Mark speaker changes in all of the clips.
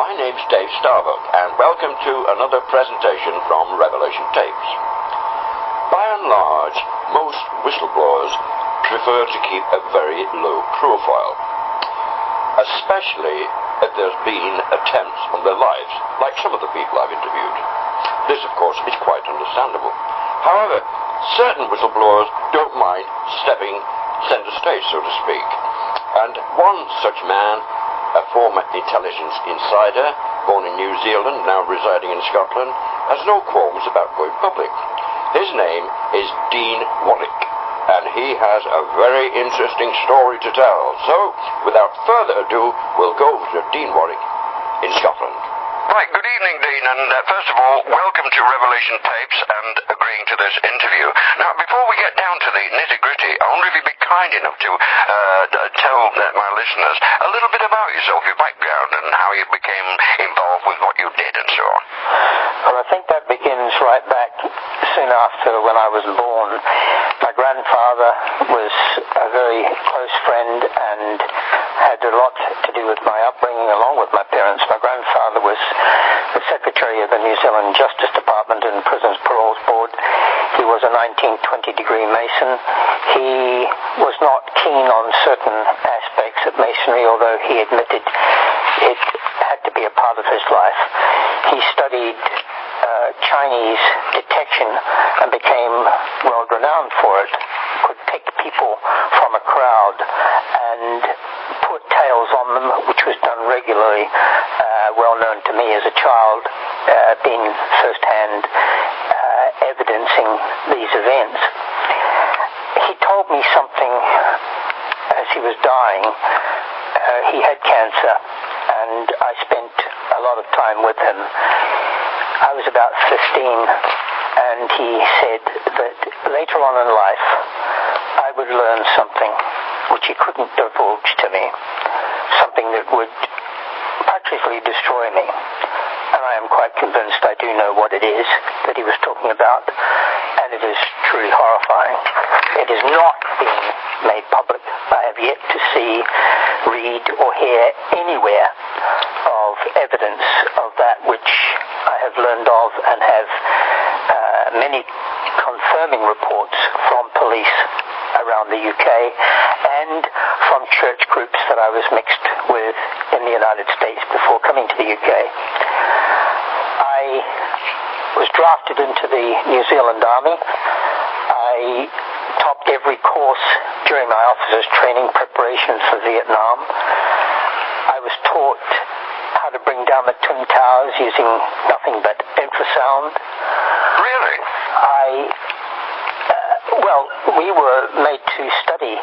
Speaker 1: My name's Dave Starbuck, and welcome to another presentation from Revelation Tapes. By and large, most whistleblowers prefer to keep a very low profile, especially if there's been attempts on their lives, like some of the people I've interviewed. This, of course, is quite understandable. However, certain whistleblowers don't mind stepping centre stage, so to speak. And one such man, a former intelligence insider, born in New Zealand, now residing in Scotland, has no qualms about going public. His name is Dean Warwick, and he has a very interesting story to tell. So, without further ado, we'll go over to Dean Warwick in Scotland.
Speaker 2: Right, good evening, Dean, and first of all, welcome to Revelation Tapes and agreeing to this interview. Now, before we get down to the nitty-gritty, I wonder if you'd be kind enough to tell my listeners a little bit about yourself, your background, and how you became involved with what you did and so on.
Speaker 3: Well, I think that begins right back soon after when I was born. My grandfather was a very close friend and had a lot to do with my upbringing along with my parents. My grandfather was the Secretary of the New Zealand Justice Department and Prisons Paroles Board. He was a 19-20-degree Mason. He was not keen on certain aspects of Masonry, although he admitted it had to be a part of his life. He studied Chinese detection and became world-renowned for it. Could pick people from a crowd and put tails on them, which was done regularly, well known to me as a child, being first-hand evidencing these events. He told me something as he was dying. He had cancer, and I spent a lot of time with him. I was about 15, and he said that later on in life I would learn something which he couldn't divulge to me, something that would practically destroy me. And I am quite convinced I do know what it is that he was talking about, and it is truly horrifying. It is not being made public. I have yet to see, read, or hear anywhere of evidence of that which I have learned of and have many confirming reports from police around the UK and from church groups that I was mixed with in the United States before coming to the UK. I was drafted into the New Zealand Army. I topped every course during my officer's training preparation for Vietnam. I was taught how to bring down the Twin Towers using nothing but infrasound.
Speaker 2: Really?
Speaker 3: We were made to study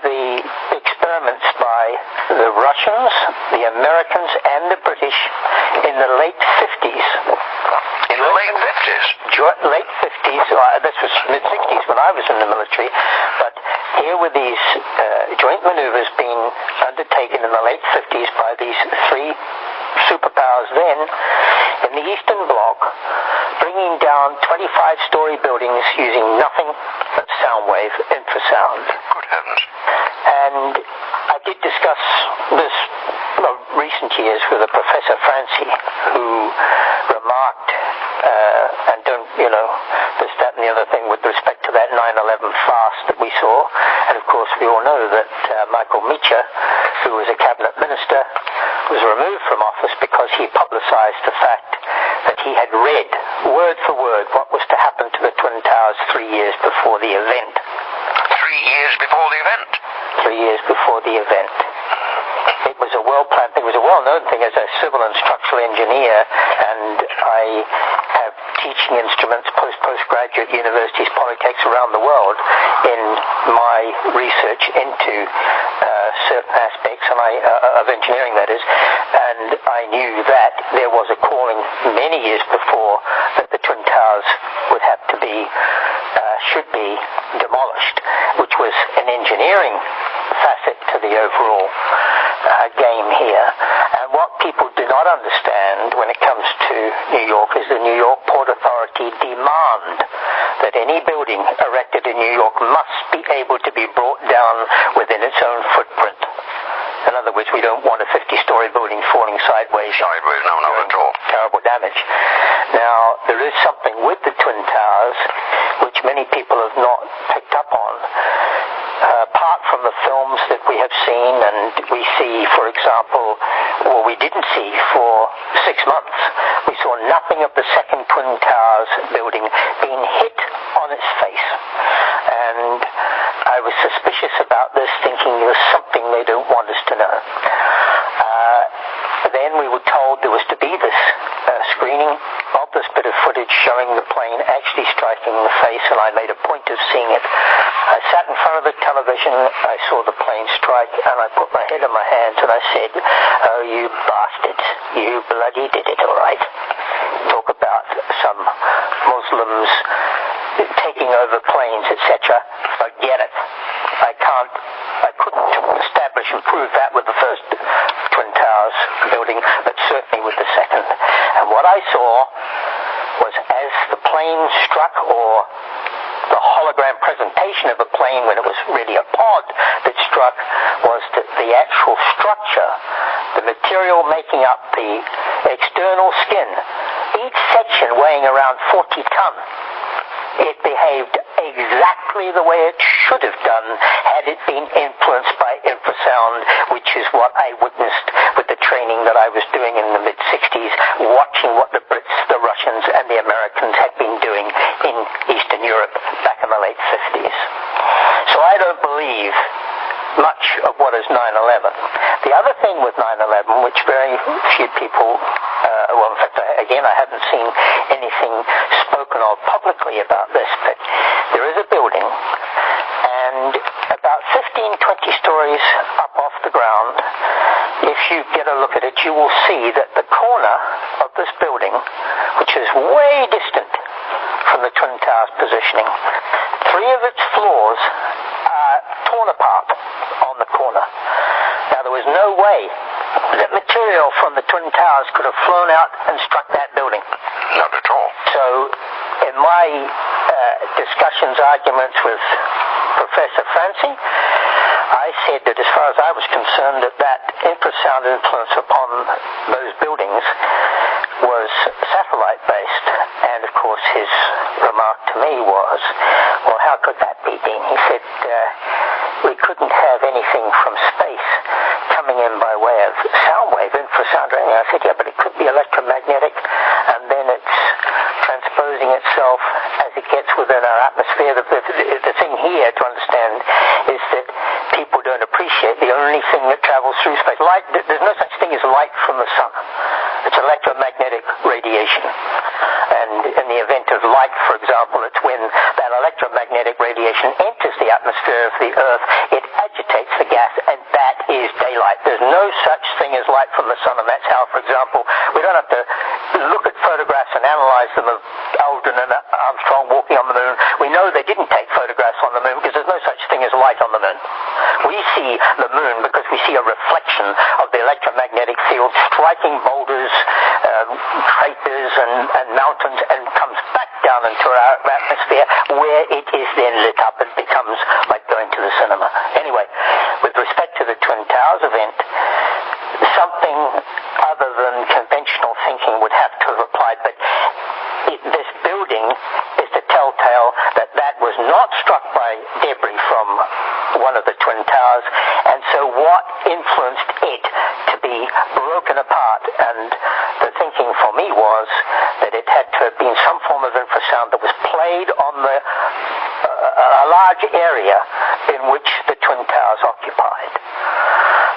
Speaker 3: the experiments by the Russians, the Americans, and the British in the late 50s.
Speaker 2: In the late 50s?
Speaker 3: Late 50s. This was mid-60s when I was in the military. But here were these joint maneuvers being undertaken in the late 50s by these three superpowers then in the Eastern Bloc, bringing down 25-story buildings using nothing but sound wave infrasound.
Speaker 2: Good heavens.
Speaker 3: And I did discuss this recent years with a Professor Francie, who remarked, and don't, this, that, and the other thing with respect to that 9/11 fast that we saw. And of course, we all know that Michael Meacher, who was a cabinet minister, was removed from office because he publicized the fact that he had read, word for word, what was to happen to the Twin Towers 3 years before the event.
Speaker 2: 3 years before the event?
Speaker 3: 3 years before the event. It was a well-planned thing. It was a well-known thing as a civil and structural engineer, and I have teaching instruments, postgraduate universities, polytechs around the world in my research into certain aspects of engineering, that is, and I knew that there was a calling many years before that the Twin Towers would have to be, should be demolished, which was an engineering facet to the overall game here. And what people do not understand when it comes to New York is the New York Port Authority demand that any building erected in New York must be able to be brought down within its own footprint. In other words, we don't want a 50-story building falling side
Speaker 2: Sideways, no, not at all.
Speaker 3: Terrible damage. Now, there is something with the Twin Towers which many people have not picked up on. Apart from the films that we have seen, and we see, for example, or we didn't see for 6 months, we saw nothing of the second Twin Towers building being hit on its face. And I was suspicious about this, thinking there's something they don't want us to know. Then we were told there was to be this screening of this bit of footage showing the plane actually striking the face, and I made a point of seeing it. I sat in front of the television, I saw the plane strike, and I put my head in my hands and I said, "Oh, you bastards, you bloody did it, all right." Talk about some Muslims taking over planes, etc. Forget it. I couldn't establish and prove that with the first Twin Towers building, but certainly with the second. And what I saw was, as the plane struck, or the hologram presentation of a plane when it was really a pod that struck, was that the actual structure, the material making up the external skin, each section weighing around 40 tons, it behaved exactly the way it should have done had it been influenced by infrasound, which is what I witnessed with the training that I was doing in the mid-60s, watching what the Brits, the Russians, and the Americans had been doing in Eastern Europe back in the late 50s. So I don't believe much of what is 9/11. The other thing with 9/11, which very few people, well, in fact, I haven't seen anything spoken of publicly about this, but there is a building, and about 15, 20 stories up off the ground, if you get a look at it, you will see that the corner of this building, which is way distant from the Twin Towers positioning, 3 of its floors are torn apart on the corner. Now, there was no way that material from the Twin Towers could have flown out and struck that building.
Speaker 2: Not at all.
Speaker 3: So, in my discussions, arguments with Professor Francie, I said that as far as I was concerned, that infrasound influence upon those buildings was satellite-based. And, of course, his remark to me was, well, how could that be, Dean? He said, we couldn't have anything from space coming in by way of sound wave, infrasound or anything. I said, yeah, but it could be electromagnetic, and then it's transposing itself as it gets within our atmosphere. The thing here to understand is that people don't appreciate the only thing that travels through space. Light, there's no such thing as light from the sun. It's electromagnetic radiation. And in the event of light, for example, it's when that electromagnetic radiation enters the atmosphere of the Earth, it agitates the gas, and that is daylight. There's no such thing as light from the sun, and that's how, for example, we don't have to look at photographs and analyze them of Aldrin and Armstrong walking on the moon. We know they didn't take photographs on the moon because there's no such thing as light on the moon. We see the moon because we see a reflection of the electromagnetic field striking boulders, craters and mountains, and comes back down into our atmosphere, where it is then lit up and becomes like going to the cinema. Anyway, with respect to the Twin Towers event, something other than conventional thinking would have to have applied, but this building is the telltale that that was not struck by debris from one of the Twin Towers, and so what influenced it to be broken apart? And the thinking for me was that it had to have been some form of infrasound that was played on a large area in which the Twin Towers occupied.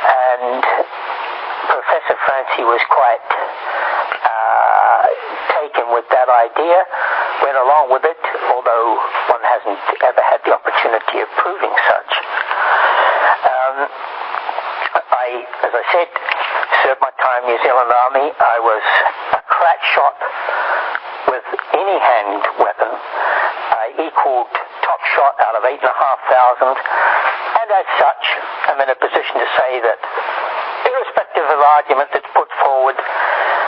Speaker 3: And Professor Francie was quite taken with that idea, went along with it, although one hasn't ever had the opportunity of proving such. As I said, served my time in New Zealand Army. I was a crack shot with any hand weapon. I equaled top shot out of 8,500, and as such, I'm in a position to say that, irrespective of argument that's put forward,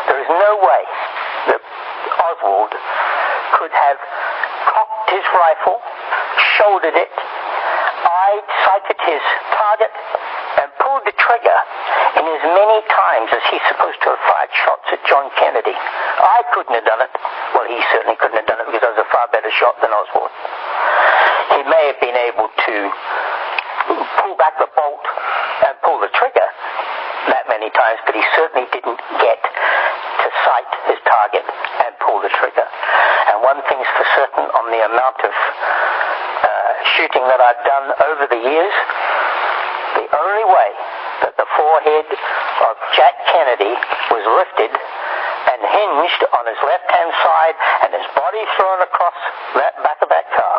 Speaker 3: there is no way that Oswald could have cocked his rifle, shouldered it, sighted his target, and pulled the trigger in as many times as he's supposed to have fired shots at John Kennedy. I couldn't have done it. Well, he certainly couldn't have done it because I was a far better shot than Oswald. He may have been able to pull back the bolt and pull the trigger that many times, but he certainly didn't get to sight his target and pull the trigger. And one thing's for certain, on the amount of shooting that I've done over the years, the only way that the forehead of Jack Kennedy was lifted and hinged on his left-hand side and his body thrown across that back of that car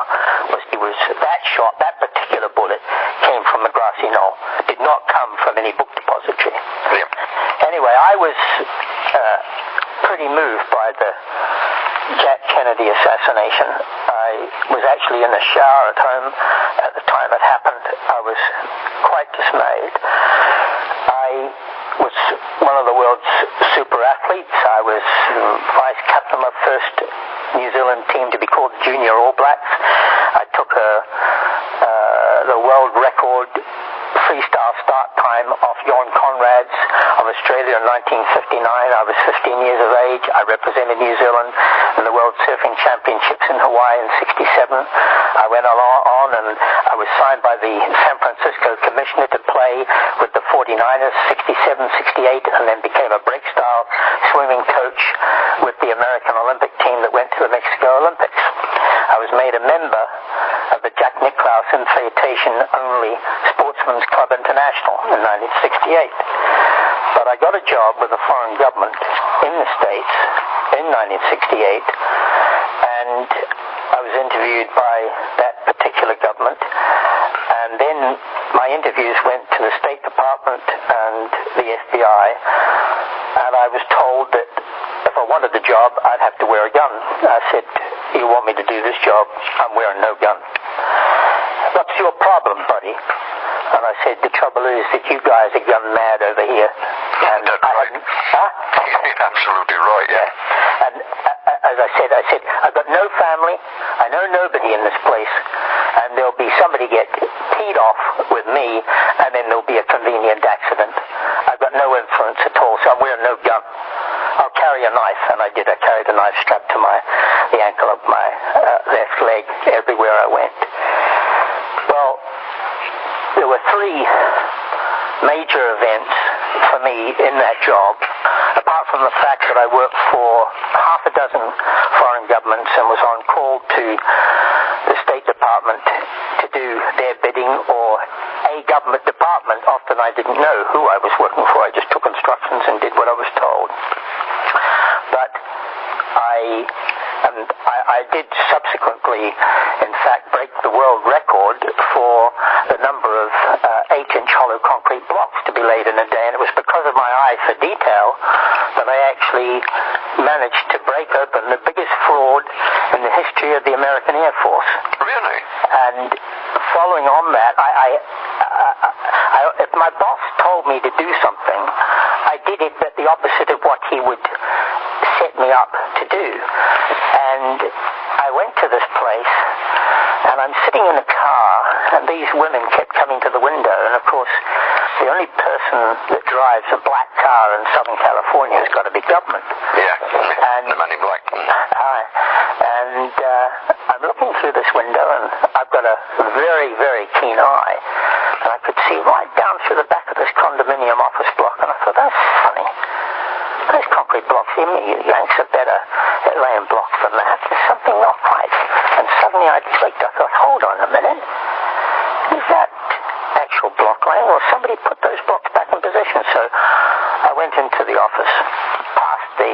Speaker 3: was that shot, that particular bullet came from the grassy knoll. Did not come from any book depository.
Speaker 2: Yep.
Speaker 3: Anyway, I was pretty moved by the Jack Kennedy assassination. I was actually in the shower at home at the time it happened. I was quite dismayed. I was one of the world's super athletes. I was vice captain of the first New Zealand team to be called Junior All Blacks. I took the world record freestyle start time off Jon Conrad's of Australia in 1959. I was 15 years of age. I represented New Zealand in the World Surfing Championships in Hawaii in 67. I went on and I was signed by the San Francisco Commissioner to play with the 49ers 67, 68, and then became a break style swimming coach with the American Olympic team that went to the Mexico Olympics. I was made a member of the Jack Nicklaus Invitation-only Sportsman's Club International in 1968. But I got a job with a foreign government in the States in 1968, and I was interviewed by that particular government, and then my interviews went to the State Department and the FBI, and I was told that if I wanted the job, I'd have to wear a gun. I said, "You want me to do this job? I'm wearing no gun." "What's your problem, buddy?" And I said, "The trouble is that you guys are gun mad over here." And
Speaker 2: that's right. You're absolutely right, yeah.
Speaker 3: And as I said, I've got no family. I know nobody in this place. And there'll be somebody get teed off with me, and then there'll be a convenient accident. I've got no influence at all, so I'm wearing no gun. I'll carry a knife, and I did. I carried a knife strapped to the ankle of my left leg everywhere I went. Well, there were three major events for me in that job, apart from the fact that I worked for half a dozen foreign governments and was on call to the State Department to do their bidding, or a government department. Often I didn't know who I was working for. I just took instructions and did what I was told. But I did subsequently, in fact, break the world record for the number of 8-inch hollow concrete blocks to be laid in a day, and it was because of my eye for detail that I actually managed to break open the biggest fraud in the history of the American Air Force.
Speaker 2: Really?
Speaker 3: And following on that, if my boss told me to do something, I did it at the opposite of what he would set me up to do. And I went to this place, and I'm sitting in a car, and these women kept coming to the window, and of course the only person that drives a black car in Southern California has got to be government.
Speaker 2: Yeah, and the man in black.
Speaker 3: And I'm looking through this window, and I've got a very, very keen eye, and I could see right down through the back of this condominium office block, and I thought, that's funny. Those concrete blocks, you Yanks are better at laying blocks than that. There's something not right. And suddenly I clicked. I thought, hold on a minute. Is that actual block laying? Well, somebody put those blocks back in position. So I went into the office, past the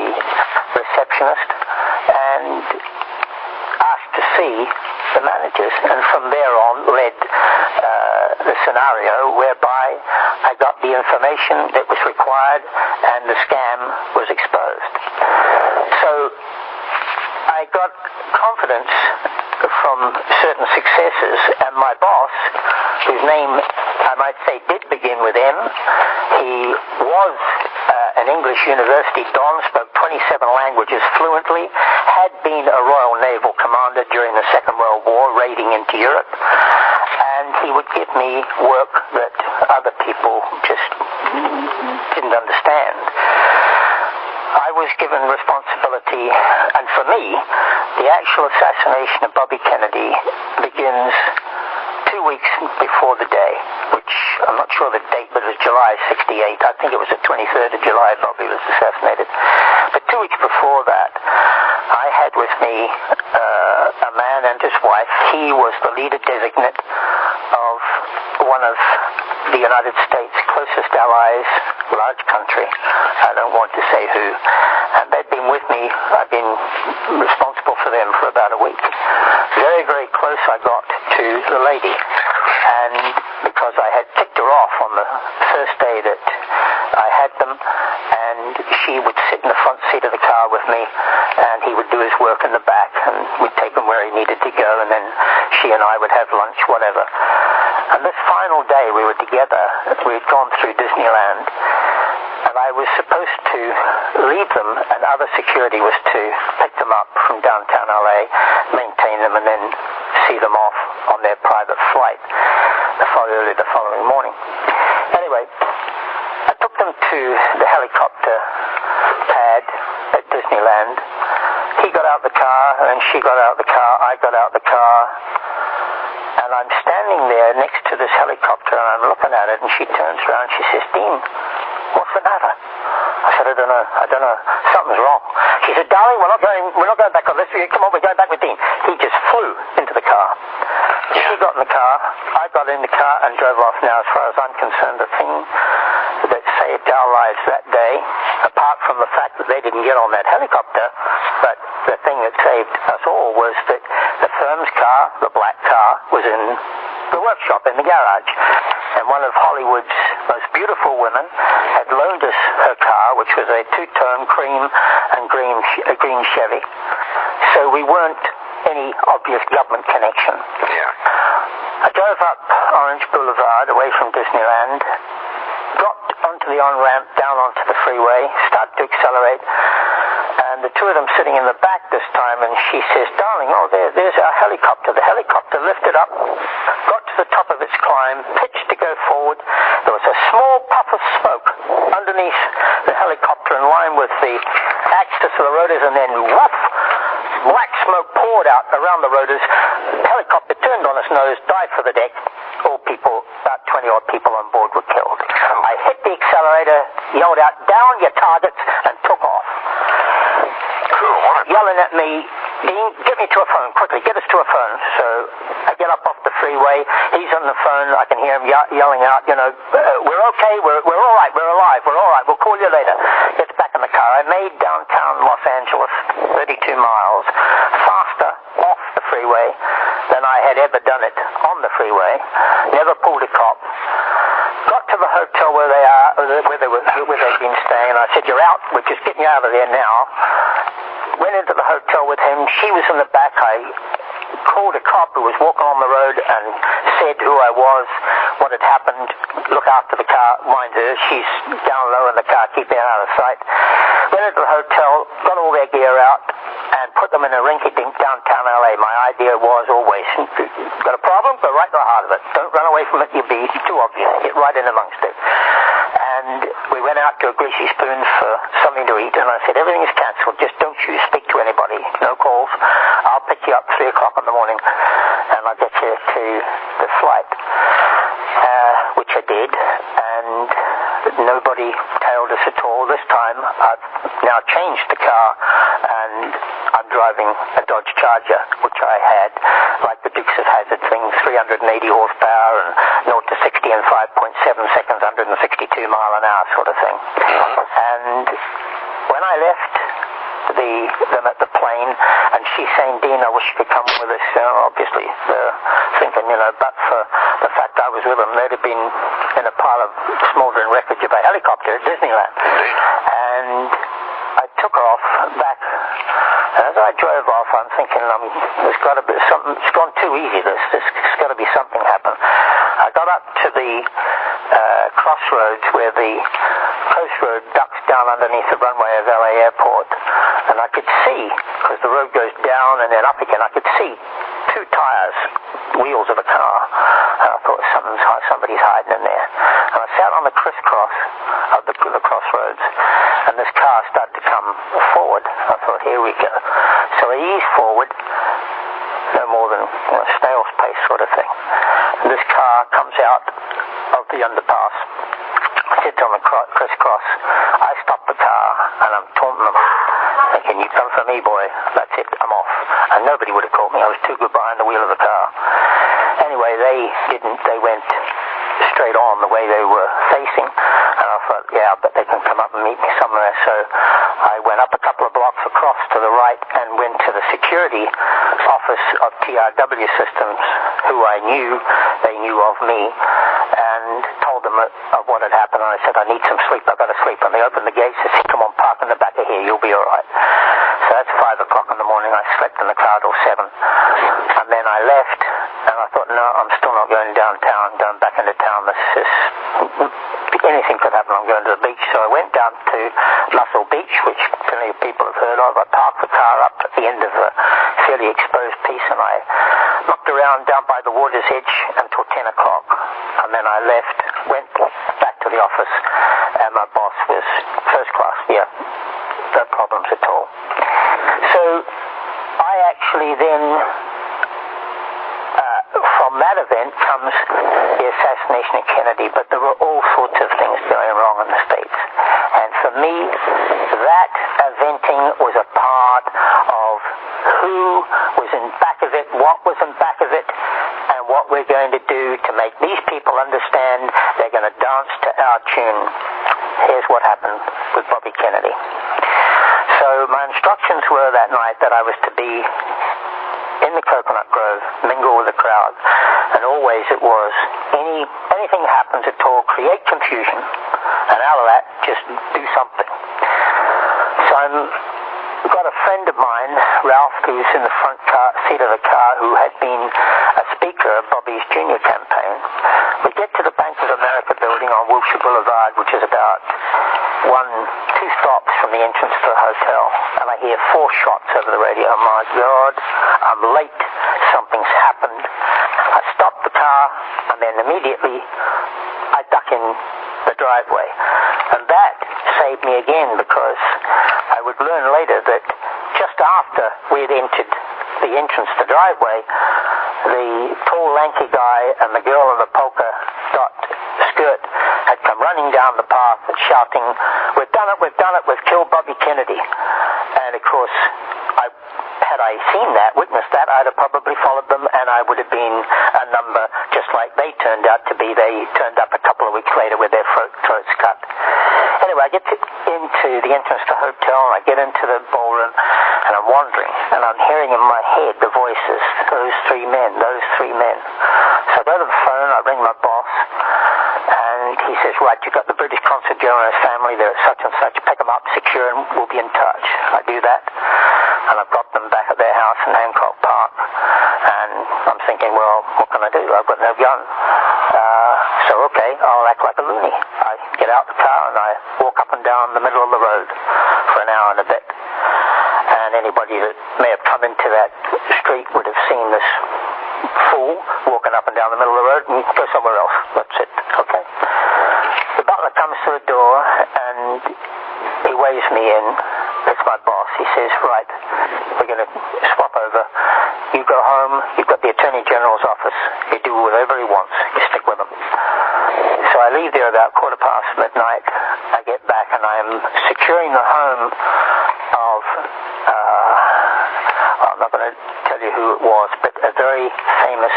Speaker 3: receptionist, and asked to see the managers. And from there on led the scenario whereby I got the information that was required and the scam was exposed. So I got confidence from certain successes, and my boss, whose name I might say did begin with M, he was an English university don, spoke 27 languages fluently, had been a Royal Naval commander during the Second World War, raiding into Europe, and he would give me work that other people just didn't understand. I was given responsibility, and for me, the actual assassination of Bobby Kennedy begins 2 weeks before the day, which I'm not sure the date, but it was July 68. I think it was the 23rd of July Bobby was assassinated. But 2 weeks before that, I had with me a man and his wife. He was the leader designate of one of the United States' closest allies, large country. I don't want to say who. And they'd been with me. I've been responsible for them for about a week. Very, very close I got to the lady. And because I had ticked her off on the first day that I had them, and she would sit in the front seat of the car with me, and he would do his work in the back, and we'd take him where he needed to go, and then she and I would have lunch, whatever. And this final day we were together, we had gone through Disneyland, and I was supposed to leave them, and other security was to pick them up from downtown LA, maintain them, and then see them off on their private flight early the following morning. Anyway, I took them to the helicopter pad at Disneyland. He got out the car, and she got out the car, I got out the car, and I'm standing there next to this helicopter, and I'm looking at it, and she turns around, she says, "Dean, what's the matter?" I said, I don't know, something's wrong. She said, "Darling, we're not going back on this, come on, we're going back with Dean." He just flew into the car. She got in the car, I got in the car and drove off. Now, as far as I'm concerned, the thing that saved our lives that day, apart from the fact that they didn't get on that helicopter, but the thing that saved us all was that the firm's car, the black car, was in the workshop, in the garage. And one of Hollywood's most beautiful women had loaned us her car, which was a two-tone cream and green Chevy. So we weren't any obvious government connection.
Speaker 2: Yeah.
Speaker 3: I drove up Orange Boulevard away from Disneyland, got onto the on-ramp, down onto the freeway, started to accelerate, and the two of them sitting in the back this time, and she says, "Darling, oh, there's our helicopter." The helicopter lifted up, got to the top of its climb, pitched to go forward. There was a small puff of smoke underneath the helicopter in line with the axis of the rotors, and then woof! Black smoke poured out around the rotors. The helicopter turned on its nose, dived for the deck. All people, about 20-odd people on board were killed. I hit the accelerator, yelled out, "Down your targets," and took off.
Speaker 2: Cool.
Speaker 3: Yelling at me, "Dean, get me to a phone, quickly, get us to a phone." So I get up off the freeway, he's on the phone, I can hear him yelling out, "We're okay, we're all right, we're alive, we're all right, we'll call you later." Gets back in the car. I made downtown Los Angeles 32 miles faster off the freeway than I had ever done it on the freeway. Never pulled a cop. Got to the hotel where they'd been staying. I said, "You're out, we're just getting you out of there now." Went into the hotel with him. She was in the back. I called a cop who was walking on the road and said who I was, what had happened. Look after the car, mind her, she's down low in the car, keeping her out of sight. Went into the hotel, got all their gear out, and put them in a rinky-dink downtown LA. My idea was always, got a problem, go right to the heart of it. Don't run away from it, you'll be too obvious. Get right in amongst it. And we went out to a Greasy Spoon for something to eat, and I said, "Everything is cancelled, just don't you speak to anybody, no calls. I'll pick you up 3 o'clock in the morning, and I'll get you to the flight," which I did, and nobody tailed us at all. This time, I've now changed the car, and I'm driving a Dodge Charger, which I had, like the Dukes of Hazzard thing, 380 horsepower and 0 to 60 in 5.7 seconds, 162 mile an hour sort of thing. And when I left them at the plane, and she's saying, "Dean, I wish you could come with us," obviously thinking, but for the fact I was with them, they'd have been in a pile of smoldering wreckage of a helicopter at Disneyland. And I took off back. As I drove off, I'm thinking, there's got to be something. It's gone too easy. There's got to be something happen. I got up to the crossroads where the coast road ducks down underneath the runway of LA Airport, and I could see, because the road goes down and then up again, I could see 2 tires, wheels of a car. And I thought somebody's hiding in there. And I sat on the crisscross of the crossroads, and this car started to come forward. I thought, here we go. So I eased forward, no more than snail's pace sort of thing. And this car comes out of the underpass, sits on the crisscross. I stop the car, and I'm taunting them, thinking, you come for me, boy. That's it, I'm off. And nobody would have caught me. I was too good behind the wheel of the car. Anyway, they didn't. They went straight on the way they were facing. And I thought, yeah, I bet they can come up and meet me somewhere. So I went up a couple of blocks across to the right and went to the security office of TRW Systems, who I knew. They knew of me, and told them of what had happened. And I said, I need some sleep. I've got to sleep. And they opened the gates and said, come on, park in the back of here. You'll be all right. So that's 5 o'clock in the morning. I slept in the car till 7. And then I left, and I thought, no, I'm still not going downtown, going back into town. This is, anything could happen. I'm going to the beach. So I went down to Muscle Beach, which plenty of people have heard of. I parked the car up at the end of a fairly exposed piece, and I looked around down by the water's edge until 10 o'clock. And then I left, went back to the office, and my boss was first class. Yeah, no problems at all. So I actually then, from that event comes the assassination of Kennedy, but there were all sorts of things going wrong in the States. And for me, that eventing was a part of who was in back of it, what was in back of it, and what we're going to do to make these people understand they're going to dance to our tune. Here's what happened with Bobby Kennedy. So my instructions were that night that I was to be in the Coconut Grove, mingle with the crowd, and always it was anything happens at all, create confusion, and out of that, just do something. So I've got a friend of mine, Ralph, who's in the front seat of the car, who had been a speaker of Bobby's junior campaign. We get to the Bank of America building on Wilshire Boulevard, which is about 2 stops from the entrance to the hotel, and I hear 4 shots over the radio. Oh my God, I'm late. Something's happened. I stop the car, and then immediately I duck in the driveway. And that saved me again, because I would learn later that just after we had entered the entrance to the driveway, the tall, lanky guy and the girl in the polka dot skirt had come running down the path shouting, we've done it, we've killed Bobby Kennedy. And of course, had I seen that, witnessed that, I'd have probably followed them, and I would have been a number just like they turned out to be. They turned up a couple of weeks later with their throats cut. Anyway, I get into the entrance to the hotel, and I get into the ballroom, and I'm wandering, and I'm hearing in my head the voices, those three men. So I go to the phone, I ring my boss, and he says, right, you've got the British Consul General and his family, they're at such and such, pick them up, secure, and we'll be in touch. I do that, and I've got them back at their house in Hancock Park, and I'm thinking, well, what can I do? I've got no gun. So okay, I'll act like a loony. I get out the car and I walk up and down the middle of the road for an hour and a bit. And anybody that may have come into that street would have seen this fool walking up and down the middle of the road, and go somewhere else. That's it. Okay. The butler comes to the door and he waves me in. It's my boss. He says, right, we're going to swap over. You go home, you've got the Attorney General's office. You do whatever he wants. You stick with him. So I leave there about midnight. I get back and I'm securing the home of, I'm not going to tell you who it was, but a very famous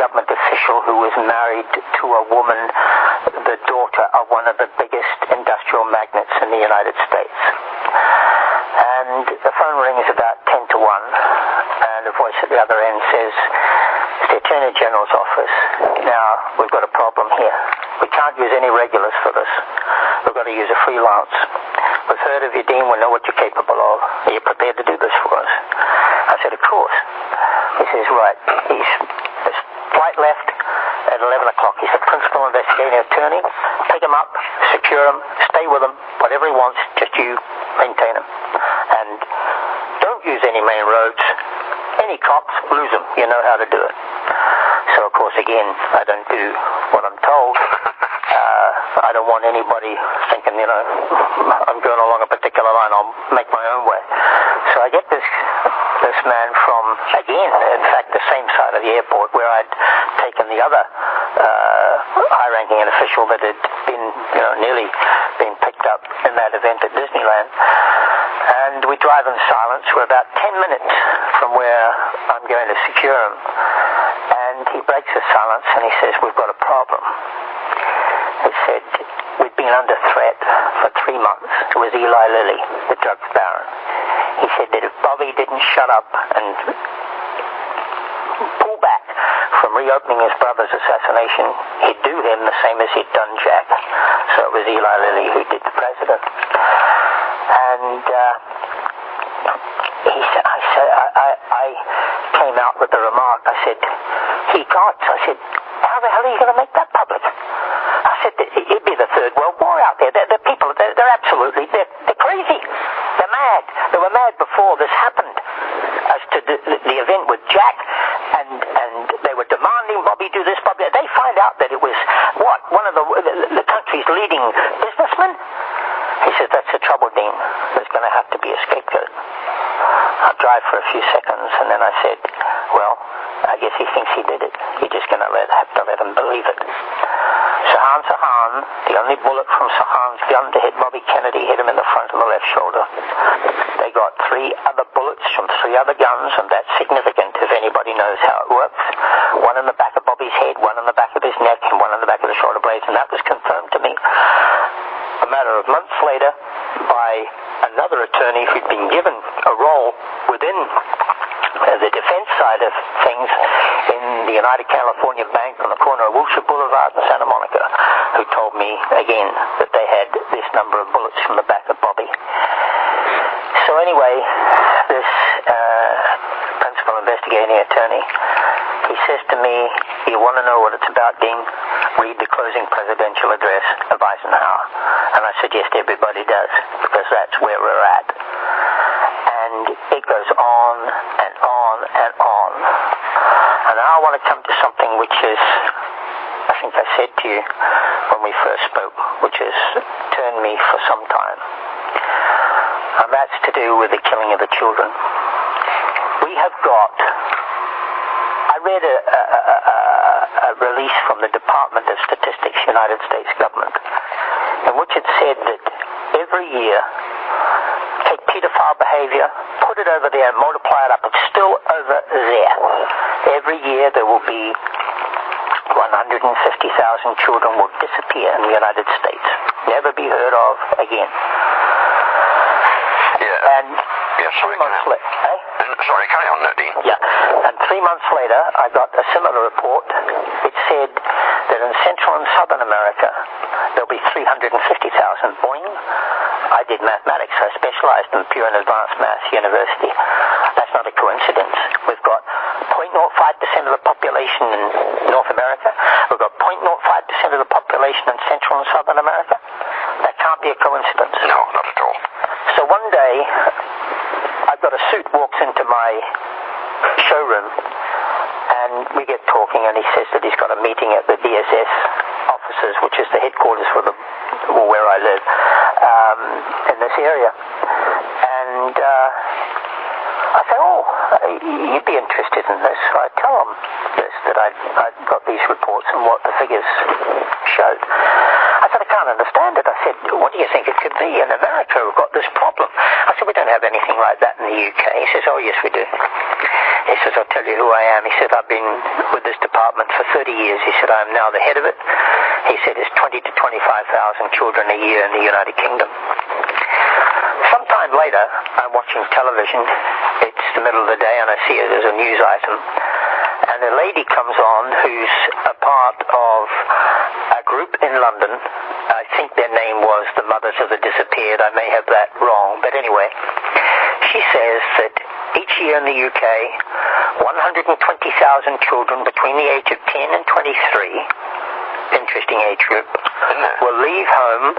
Speaker 3: government official who was married to a woman, the daughter of one of the biggest industrial magnates in the United States. And the phone rings about 10 to 1, and a voice at the other end says, it's the Attorney General's office. Now, we've got a problem here. We can't use any regulars for this. We've got to use a freelance. We've heard of you, Dean. We know what you're capable of. Are you prepared to do this for us? I said, of course. He says, right. He's flight left at 11 o'clock. He's the principal investigating attorney. Pick him up, secure him, stay with him, whatever he wants, just you maintain him. And don't use any main roads. Any cops, lose them. You know how to do it. So, of course, again, I don't do what I'm told. I don't want anybody thinking, I'm going along a particular line, I'll make my own way. So I get this man from, again, in fact, the same side of the airport where I'd taken the other high-ranking official that had been, nearly been picked up in that event at Disneyland. And we drive in silence. We're about 10 minutes from where I'm going to secure him. And he breaks the silence and he says, "We've got a problem." He said, "We'd been under threat for 3 months. It was Eli Lilly, the drugs baron. He said that if Bobby didn't shut up and pull back from reopening his brother's assassination, he'd do him the same as he'd done Jack." So it was Eli Lilly who did the president. And I came out with the remark. I said, "He can't." I said, "How the hell are you going to make that public?" I said, "It'd be the Third World War out there. The people, they're absolutely, they're crazy. They're mad. They were mad before this happened as to the event with Jack, and they were demanding Bobby do this, Bobby. They find out that it was, one of the country's leading businessmen." He says, "That's the trouble, Dean. There's going to have to be a scapegoat." I drive for a few seconds, and then I said, "Well, I guess he thinks he did it. You're just going to have to let him believe it." Sirhan, the only bullet from Sirhan's gun to hit Bobby Kennedy hit him in the front of the left shoulder. They got 3 other bullets from 3 other guns, and that's significant if anybody knows how it works. 1 in the back of Bobby's head, 1 in the back of his neck, and 1 in the back of the shoulder blades, and that was confirmed to me a matter of months later by another attorney who'd been given a role within the defense side of things in the United California Bank on the corner of Wilshire Boulevard and Santa Monica, who told me again that they had this number of bullets from the back of Bobby. So anyway, this principal investigating attorney, he says to me, "You want to know what it's about, Dean? Read the closing presidential address of Eisenhower." And I suggest everybody does, because that's where we're at. And it goes on and on and on. And now I want to come to something which is, I think I said to you when we first spoke, which has turned me for some time. And that's to do with the killing of the children. We have got, I read a release from the Department of Statistics, United States government, in which it said that every year, take pedophile behavior, put it over there, multiply it up, it's still over there. Every year there will be 150,000 children will disappear in the United States. Never be heard of again.
Speaker 2: Yeah.
Speaker 3: And 3 months later...
Speaker 2: Sorry, carry on, Dean.
Speaker 3: Yeah. And 3 months later, I got a similar report. It said that in Central and Southern America, there'll be 350,000. Boing. I did mathematics. I specialized in pure and advanced maths university. That's not a coincidence. We've got 0.05% of the population in North America. We've got 0.05% of the population in Central and Southern America. That can't be a coincidence.
Speaker 2: No, not at all.
Speaker 3: So one day, I've got a suit walks into my showroom, and we get talking, and he says that he's got a meeting at the DSS offices, which is the headquarters for where I live, in this area. And I say, "Oh, you'd be interested in this." So I tell him this, that I'd got these reports and what the figures showed. I said, "I can't understand it." I said, "What do you think it could be? In America, we've got this problem." I said, "We don't have anything like that in the UK. He says, "Oh, yes, we do." He says, "I'll tell you who I am." He said, "I've been with this department for 30 years. He said, "I am now the head of it." He said, "It's 20 to 25,000 children a year in the United Kingdom." Sometime later, I'm watching television. It's the middle of the day, and I see it as a news item. And a lady comes on who's a part of a group in London. I think their name was the Mothers of the Disappeared. I may have that wrong. But anyway, she says that each year in the UK, 120,000 children between the age of 10 and 23, interesting age group, will leave home,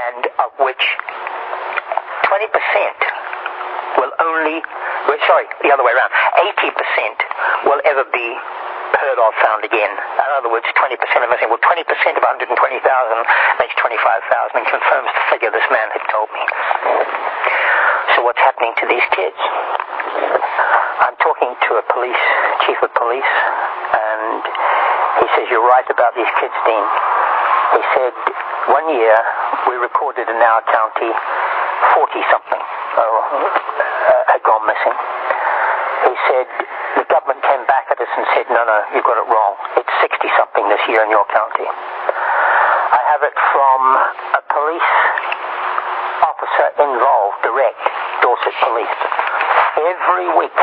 Speaker 3: and of which 20% will only, the other way around, 80% will ever be heard of, found again. In other words, 20% of missing. Well, 20% of 120,000 makes 25,000 and confirms the figure this man had told me. So what's happening to these kids? I'm talking to a chief of police, and he says, you're right about these kids, Dean. He said, 1 year we recorded in our county 40-something had gone missing. He said, the government came back at us and said, no, you got it wrong. It's 60-something this year in your county. I have it from a police officer involved, direct, Dorset Police. Every week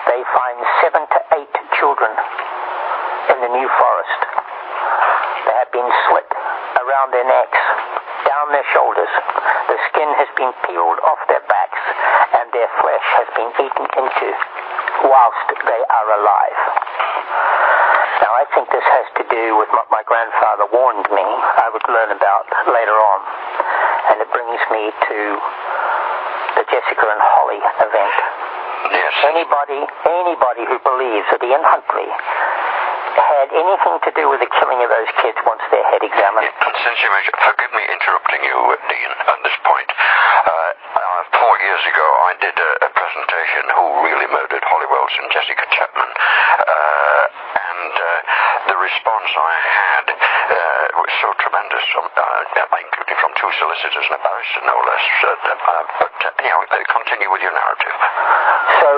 Speaker 3: they find 7 to 8 children in the New Forest. They have been slit around their necks, down their shoulders. The skin has been peeled off their backs and their flesh has been eaten into whilst they are alive. Now I think this has to do with what my grandfather warned me I would learn about later on. And it brings me to the Jessica and Holly event.
Speaker 2: Yes.
Speaker 3: Anybody who believes that Ian Huntley had anything to do with the killing of those kids wants their head examined.
Speaker 2: Since you mentioned, forgive me interrupting you, Dean, at this point. 4 years ago, I did a presentation, Who Really Murdered Holly Wells and Jessica Chapman, and the response I had was so tremendous, including from 2 solicitors and a barrister, no less. But anyhow, continue with your narrative.
Speaker 3: So,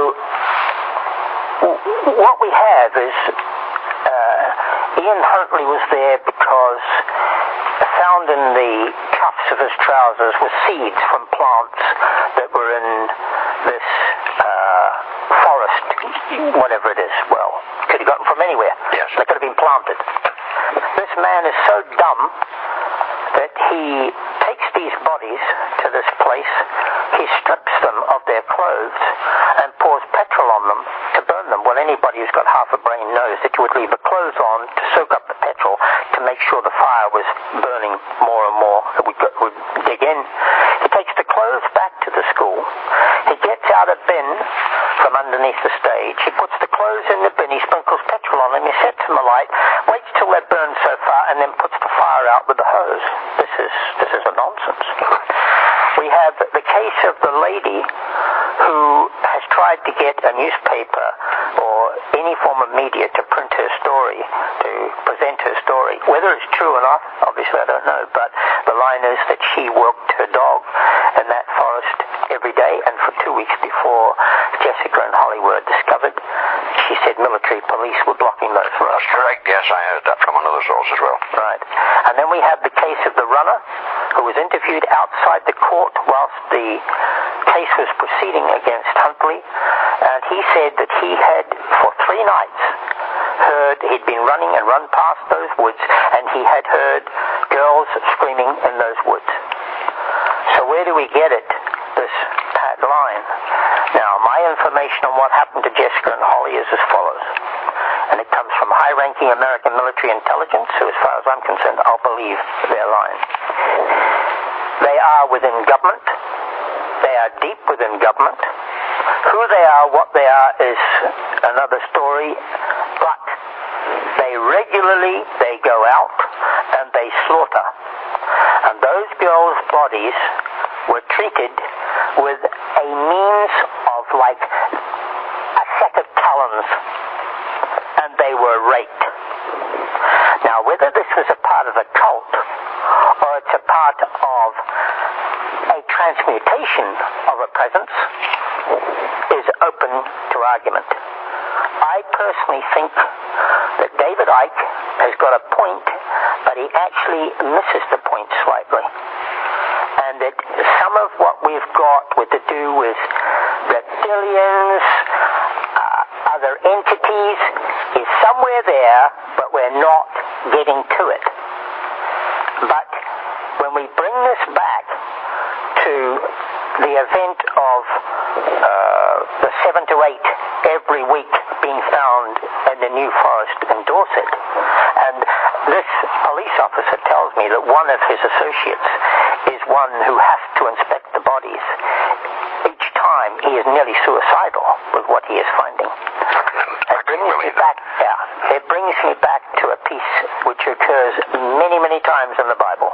Speaker 3: what we have is Ian Huntley was there because found in the cuffs of his trousers were seeds from plants that were in this forest, whatever it is. Well, could have gotten from anywhere.
Speaker 2: Yes.
Speaker 3: They could have been planted. This man is so dumb that he takes these bodies to this place, he strips them of their clothes and pours petrol on them to burn them. Well, anybody who's got half a brain knows that you would leave the clothes on to soak up the petrol to make sure the fire was burning more and more. It would dig in. He takes the clothes back to the school. He gets out a bin from underneath the stage. He puts the clothes in the bin. He sprinkles petrol on them. He sets them alight, waits till they're burned so far, and then puts the fire out with the hose. This is a nonsense. We have the case of the lady who has tried to get a newspaper or any form of media to print her story, to present her story. Whether it's true or not, obviously I don't know, but the line is that she walked her dog in that forest every day, and for 2 weeks before Jessica and Holly were discovered, she said military police were blocking those roads.
Speaker 2: That's correct, yes, I heard that from another source as well.
Speaker 3: Right. And then we have the case of the runner who was interviewed outside the court whilst the case was proceeding against Huntley, and he said that he had, for 3 nights, heard, he'd been running and run past those woods, and he had heard girls screaming in those woods. So where do we get it, this pat line? Now, my information on what happened to Jessica and Holly is as follows, and it comes from high-ranking American military intelligence, so as far as I'm concerned, I'll believe their line. They are within government. They are deep within government. Who they are, what they are, is another story, but they regularly, they go out and they slaughter. And those girls' bodies were treated with a means of like a set of talons, and they were raped. Now, whether this was a part of a cult or it's a part of a transmutation of a presence is open to argument. I personally think that David Icke has got a point, but he actually misses the point slightly. And that some of what we've got with to do with reptilians, other entities, is somewhere there, but we're not getting to it. But when we bring this back to the event of the 7 to 8 every week being found in the New Forest in Dorset, and this police officer tells me that one of his associates is one who has to inspect the bodies. Each time he is nearly suicidal with what he is finding. It brings me back, it brings me back to a piece which occurs many, many times in the Bible.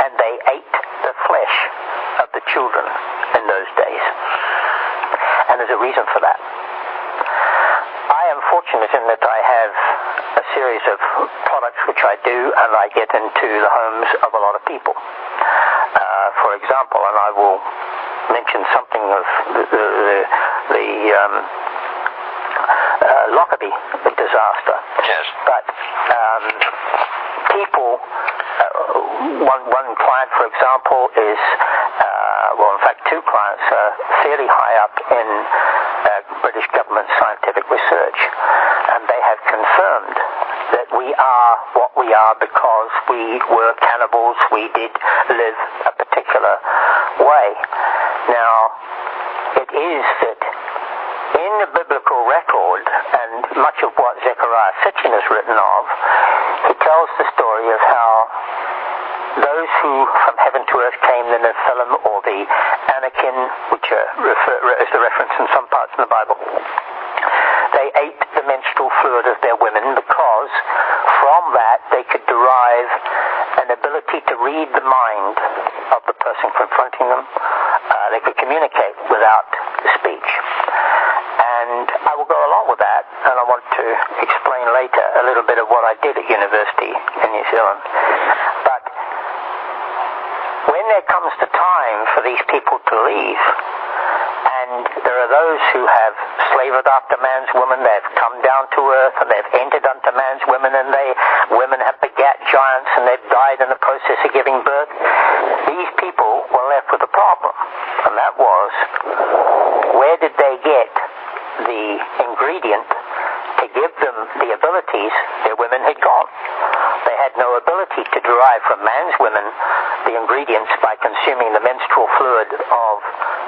Speaker 3: And they ate the flesh of the children in those days. And there's a reason for that. I am fortunate in that I have a series of products which I do, and I get into the homes of a lot of people. For example, and I will mention something of the Lockerbie disaster.
Speaker 2: Yes.
Speaker 3: But people, one client, for example, is, well, in fact, two clients are fairly high up in British government scientific research, and they have confirmed that we are what we are because we were cannibals, we did live a particular way. Now, it is that in the biblical record, and much of what Zechariah Sitchin has written of, he tells the story of how those who from heaven to earth came, the Nephilim, or the Anakim, which is the reference in some parts in the Bible, they ate the menstrual fluid of their women because from that they could derive an ability to read the mind of the person confronting them. They could communicate without speech. And I will go along with that, and I want to explain later a little bit of what I did at university in New Zealand. But when there comes the time for these people to leave, and there are those who have slavered after man's woman, they've come down to earth, and they've entered unto man's women, and women have begat giants, and they've died in the process of giving birth. These people were left with a problem, and that was, where did they get the ingredient to give them the abilities their women had gone? They had no ability to derive from man's women the ingredients by consuming the menstrual fluid of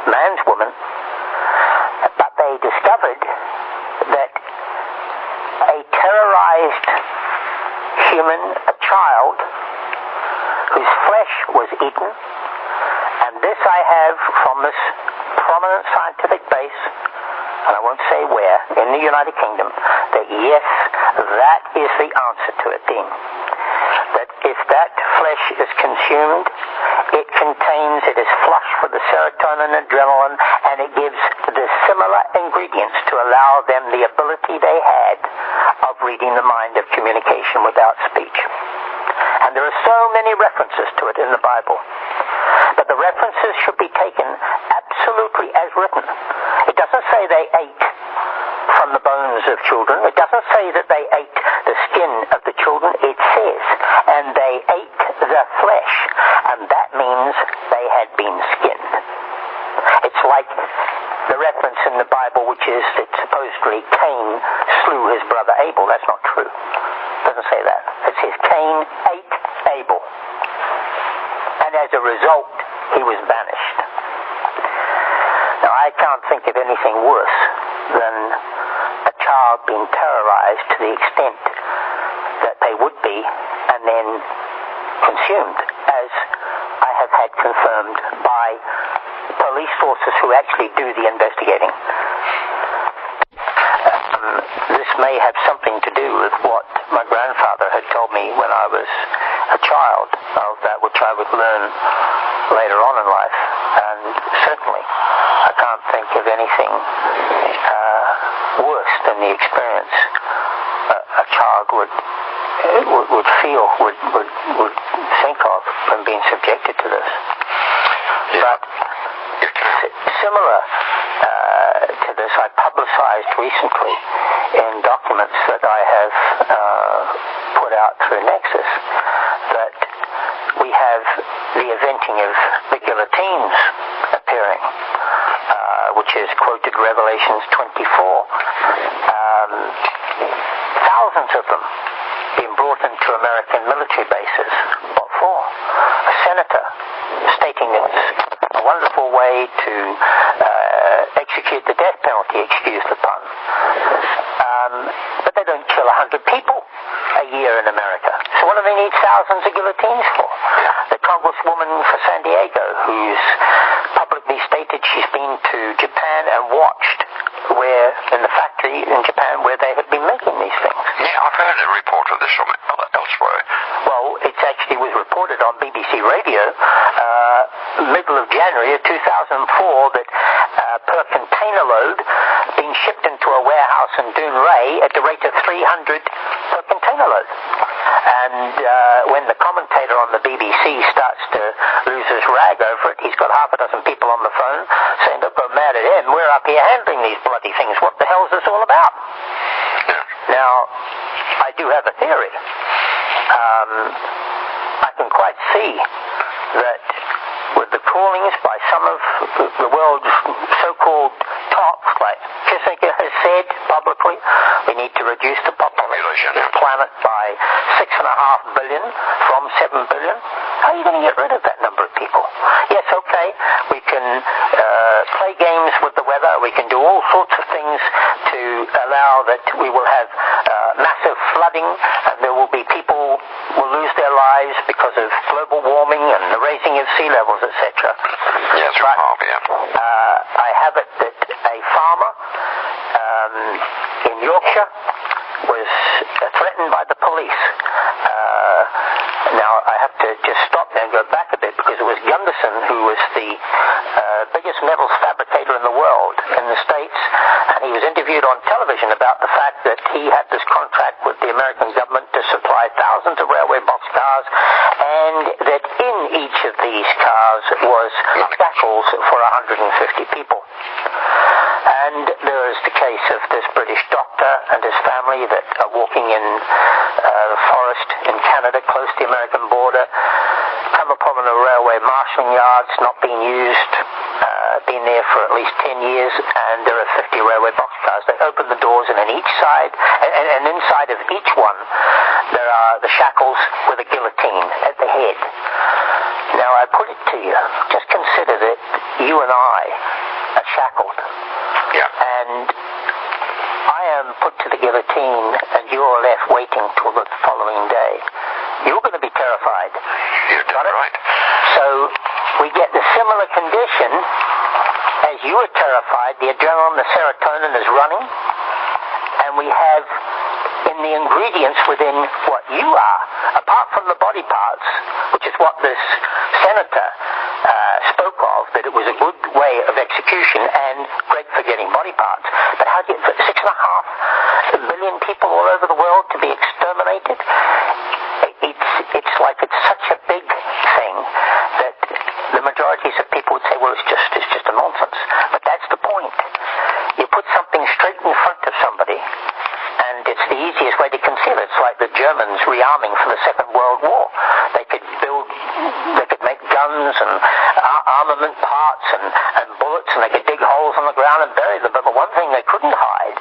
Speaker 3: man's woman, but they discovered that a terrorized human, a child, whose flesh was eaten, and this I have from this prominent scientific base, and I won't say where, in the United Kingdom, that yes, that is the answer to it being. That if that flesh is consumed, it is flush with the serotonin and adrenaline, and it gives the similar ingredients to allow them the ability they had of reading the mind of communication without speech. And there are so many references to it in the Bible. But the references should be taken absolutely as written. It doesn't say they ate from the bones of children. It doesn't say that they ate the skin of the children. It says, and they ate the flesh. And that means they had been skinned. It's like the reference in the Bible which is that supposedly Cain slew his brother Abel. That's not true. It doesn't say that. It says Cain ate Abel. And as a result, he was banished. Now, I can't think of anything worse than a child being terrorized to the extent that they would be and then consumed, as I have had confirmed by police sources who actually do the investigating. This may have something to do with what my grandfather had told me when I was a child, of that which I would learn later on in life. And certainly, I can't think of anything worse than the experience a child would feel, would think of when being subjected to this.
Speaker 2: Yeah.
Speaker 3: But similar to this, I publicized recently in documents that I have put out through Nexus that we have the eventing of the guillotines appearing, which is quoted Revelations 24. Thousands of them being brought into American military bases. What for? A senator stating it's a wonderful way to execute the death penalty, excuse the pun. But they don't kill 100 people a year in America. So what do they need thousands of guillotines for? The congresswoman for San Diego, who's publicly stated she's been to Japan and watched where, in the factory in Japan, where they had been making these things.
Speaker 2: Yeah, I've heard
Speaker 3: 2004 that per container load being shipped into a warehouse in Doon Ray at the rate of 300 per container load. And when the commentator on the BBC starts to lose his rag over it, he's got half a dozen people on the phone saying, "Don't go mad at him, we're up here handling these bloody things. What the hell is this all about?" Now, I do have a theory. I can quite see that with the callings by some of the world's so-called tops, like Kissinger has said publicly, we need to reduce the population of the planet by 6.5 billion from 7 billion. How are you going to get rid of that number of people? Yes, okay, we can play games with the weather, we can do all sorts of things to allow that we will have massive flooding, and there will be people will lose their lives because of global warming and the raising of sea levels, etc.
Speaker 2: Yes,
Speaker 3: but
Speaker 2: yeah.
Speaker 3: I have it that a farmer in Yorkshire was threatened by the police. Now, I have to just stop there and go back a bit, because it was Gunderson who was the biggest metals fabricator in the world in the States, and he was interviewed on television about the fact that he had this contract with the American government to supply thousands of railway boxcars, and that in each of these cars was shackles for 150 people. And there is the case of this British doctor and his family that are walking in the forest in Canada, close to the American border, come upon a railway marshalling yards not being used, been there for at least 10 years, and there are 50 railway boxcars. They open the doors, and on each side, and inside of each one, there are the shackles with a guillotine at the head. Now, I put it to you, just consider that you and I are shackled.
Speaker 2: Yeah.
Speaker 3: And I am put to the guillotine, and you're left waiting till the following day. You're going to be terrified.
Speaker 2: You're
Speaker 3: Got it?
Speaker 2: Right.
Speaker 3: So we get the similar condition as you are terrified. The adrenaline, the serotonin is running, and we have in the ingredients within what you are, apart from the body parts, which is what this senator spoke of, that it was a good way of execution and great for getting body parts. But how do you, 6.5 billion people all over the world to be exterminated? It's like it's such a big thing that the majorities of people would say, well, it's just a nonsense. But that's the point. You put something straight in front of somebody, and it's the easiest way to conceal it. It's like the Germans rearming for the Second World War. They could make guns and armament parts and bullets, and they could dig holes on the ground and bury them. But the one thing they couldn't hide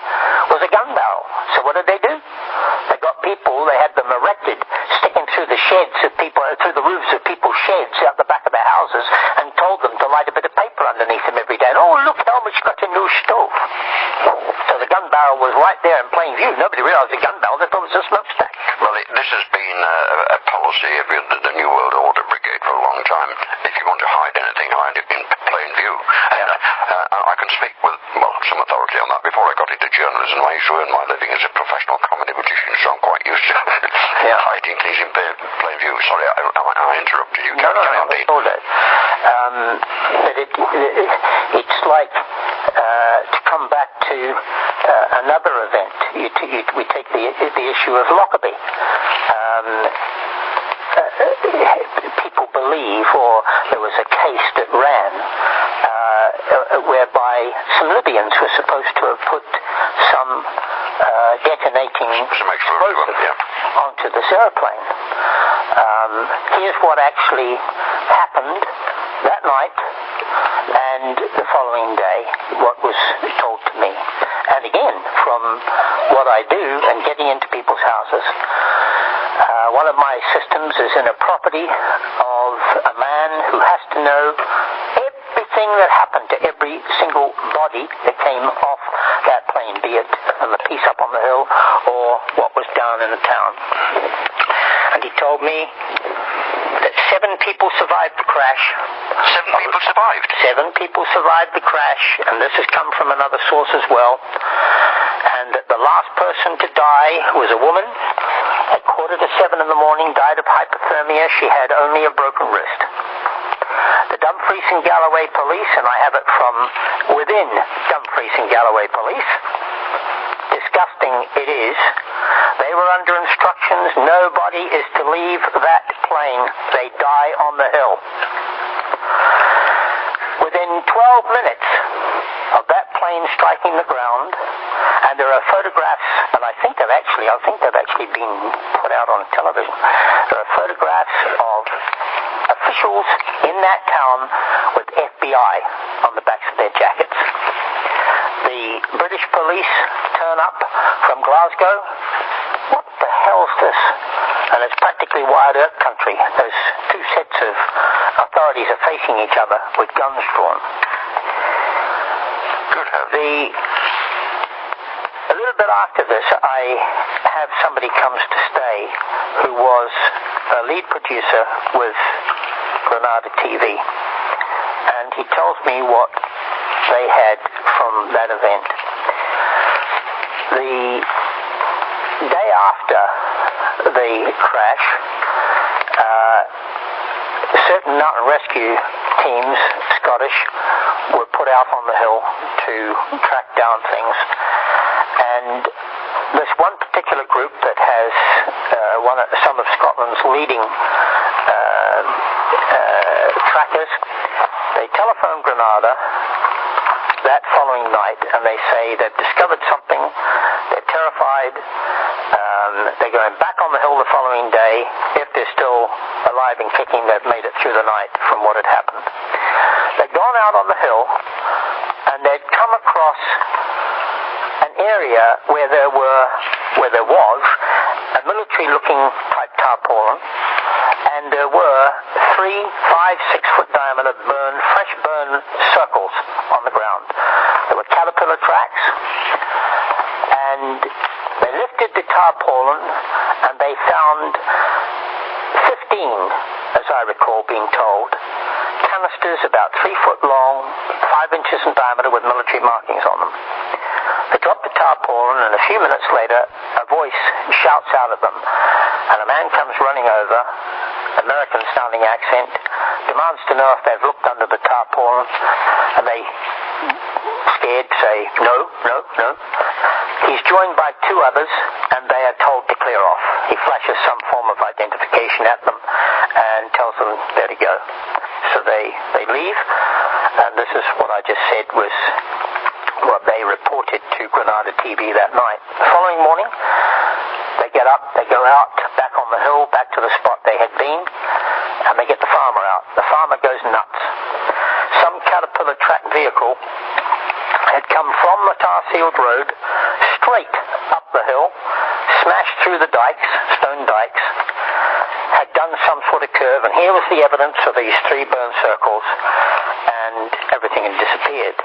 Speaker 3: was a gun barrel. So what did they do? They got people, they had them erected, sticking through the sheds of people, through the roofs of people's sheds out the back of their houses, and told them to light a bit of paper underneath them every day. And, oh, look, Helmut's got a new stove. So the gun barrel was right there in plain view. Nobody realized the gun barrel, they thought it was a smokestack.
Speaker 2: Well, this has been a policy of the New World Order Brigade for a long time. If you want to hide anything, hide it in plain view. And I can speak with, some authority on that. Before I got into journalism, I used to earn my living as a professional comedy magician, so I'm quite used to hiding things in plain view. Sorry, I interrupted you.
Speaker 3: No, all that. But it's like, to come back to another event, we take the issue of Lockerbie. People believe, or there was a case that ran whereby some Libyans were supposed to have put some detonating explosive onto this airplane. Here's what actually happened that night, and the following day, what was told to me. And again, from what I do and getting into people's houses, one of my systems is in a property of a man who has to know everything that happened to every single body that came off that plane, be it from the piece up on the hill or what was down in the town. And he told me that 7 people survived the crash.
Speaker 2: 7 people survived?
Speaker 3: 7 people survived the crash, and this has come from another source as well. And that the last person to die was a woman at 6:45 in the morning, died of hypothermia. She had only a broken wrist. The Dumfries and Galloway Police, and I have it from within Dumfries and Galloway Police. Disgusting it is. They were under instructions, nobody is to leave that plane. They die on the hill. Within 12 minutes of that plane striking the ground, and there are photographs, and I think they've actually been put out on television. There are photographs of officials in that town with FBI on the backs of their jackets. The British police turn up from Glasgow. What the hell's this? And it's practically wild earth country. Those two sets of authorities are facing each other with guns drawn.
Speaker 2: Good heavens.
Speaker 3: A little bit after this, I have somebody comes to stay who was a lead producer with Granada TV, and he tells me what they had from that event. The day after the crash, certain mountain rescue teams, Scottish, were put out on the hill to track down things. And this one particular group that has some of Scotland's leading trackers, they telephone Granada that following night, and they say they've discovered something, they're terrified, they're going back on the hill the following day. If they're still alive and kicking, they've made it through the night from what had happened. They'd gone out on the hill, and they'd come across an area where there was a military-looking type tarpaulin, and there were 3, 5, 6 foot diameter fresh burn circles on the ground. There were caterpillar tracks, and they lifted the tarpaulin, and they found 15, as I recall being told, canisters about 3 foot long, 5 inches in diameter with military markings on them. They dropped the tarpaulin, and a few minutes later, a voice shouts out at them, and a man comes running over, American-sounding accent, demands to know if they've looked under the tarpaulin, and they, scared, say, no. He's joined by 2 others, and they are told to clear off. He flashes some form of identification at them and tells them there to go. So they leave, and this is what I just said was what they reported to Granada TV that night. The following morning, they get up, they go out, back on the hill, back to the spot they had been, and they get the farmer out. The farmer goes nuts. Some Caterpillar track vehicle had come from the tar-sealed road straight up the hill, smashed through the dikes, stone dikes, had done some sort of curve, and here was the evidence of these 3 burn circles, and everything had disappeared.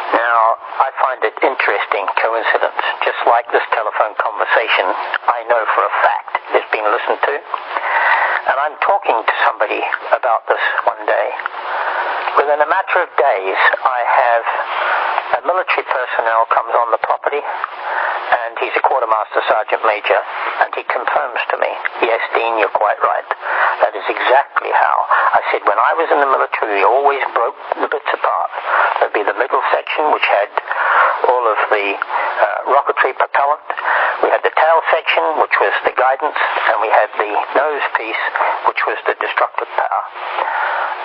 Speaker 3: Now, I find it interesting coincidence. Just like this telephone conversation, I know for a fact it's been listened to. And I'm talking to somebody about this one day. Within a matter of days, I have a military personnel comes on the property, and he's a quartermaster sergeant major, and he confirms to me, yes, Dean, you're quite right. That is exactly how. I said, when I was in the military, we always broke the bits apart. There'd be the middle section, which had all of the rocketry propellant. We had the tail section, which was the guidance, and we had the nose piece, which was the destructive power.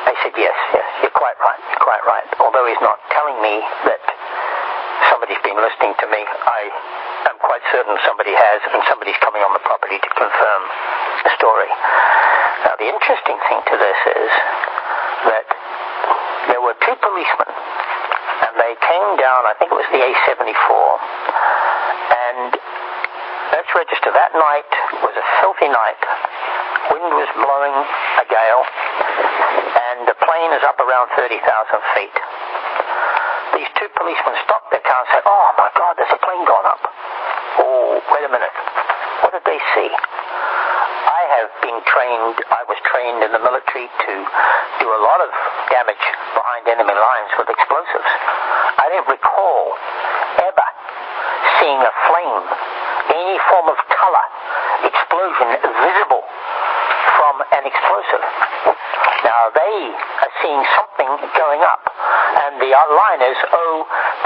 Speaker 3: I said, yes, you're quite right. Although he's not telling me that somebody's been listening to me, I am quite certain somebody has, and somebody's coming on the property to confirm the story. Now, the interesting thing to this is that there were 2 policemen, and they came down, I think it was the A74, and let's register, that night was a filthy night. Wind was blowing a gale, and the plane is up around 30,000 feet. These 2 policemen stopped their car and said, oh my God, there's a plane gone up. Oh, wait a minute. What did they see? I was trained in the military to do a lot of damage behind enemy lines with explosives. I didn't recall ever seeing a flame, any form of color, explosion visible from an explosive. Now, they are seeing something going up, and the line is,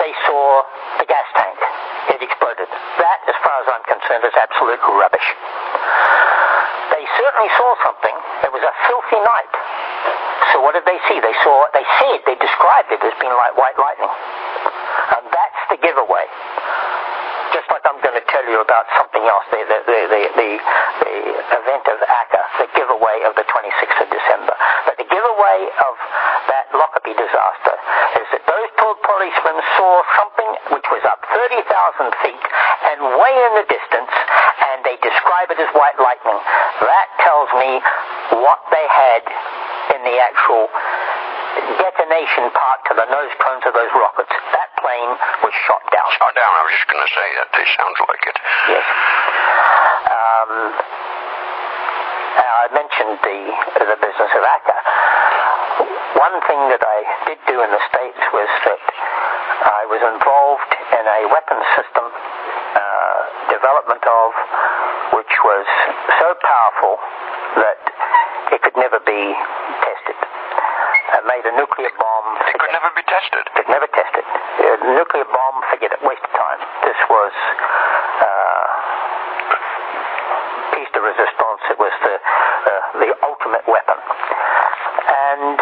Speaker 3: they saw the gas tank. It exploded. That, as far as I'm concerned, is absolute rubbish. They certainly saw something. It was a filthy night. So what did they see? They described it as being like white lightning. And that's the giveaway. Just like I'm going to tell you about something else, the event of ACCA, the giveaway of the 26th of December. But the giveaway of that Lockerbie disaster is that those policemen saw something which was up 30,000 feet and way in the distance, and they describe it as white lightning. That tells me what they had in the actual detonation part to the nose cones of those rockets. That plane was shot down.
Speaker 2: Shot down, I was just going to say that. It sounds like it.
Speaker 3: Yes. I mentioned the business of ACCA. One thing that I did do in the States was that I was involved in a weapons system development of which was so powerful that it could never be tested. I made a nuclear bomb.
Speaker 2: It could never be tested?
Speaker 3: Could never test it. A nuclear bomb, forget it, waste of time. This was piece de resistance. It was the ultimate weapon. And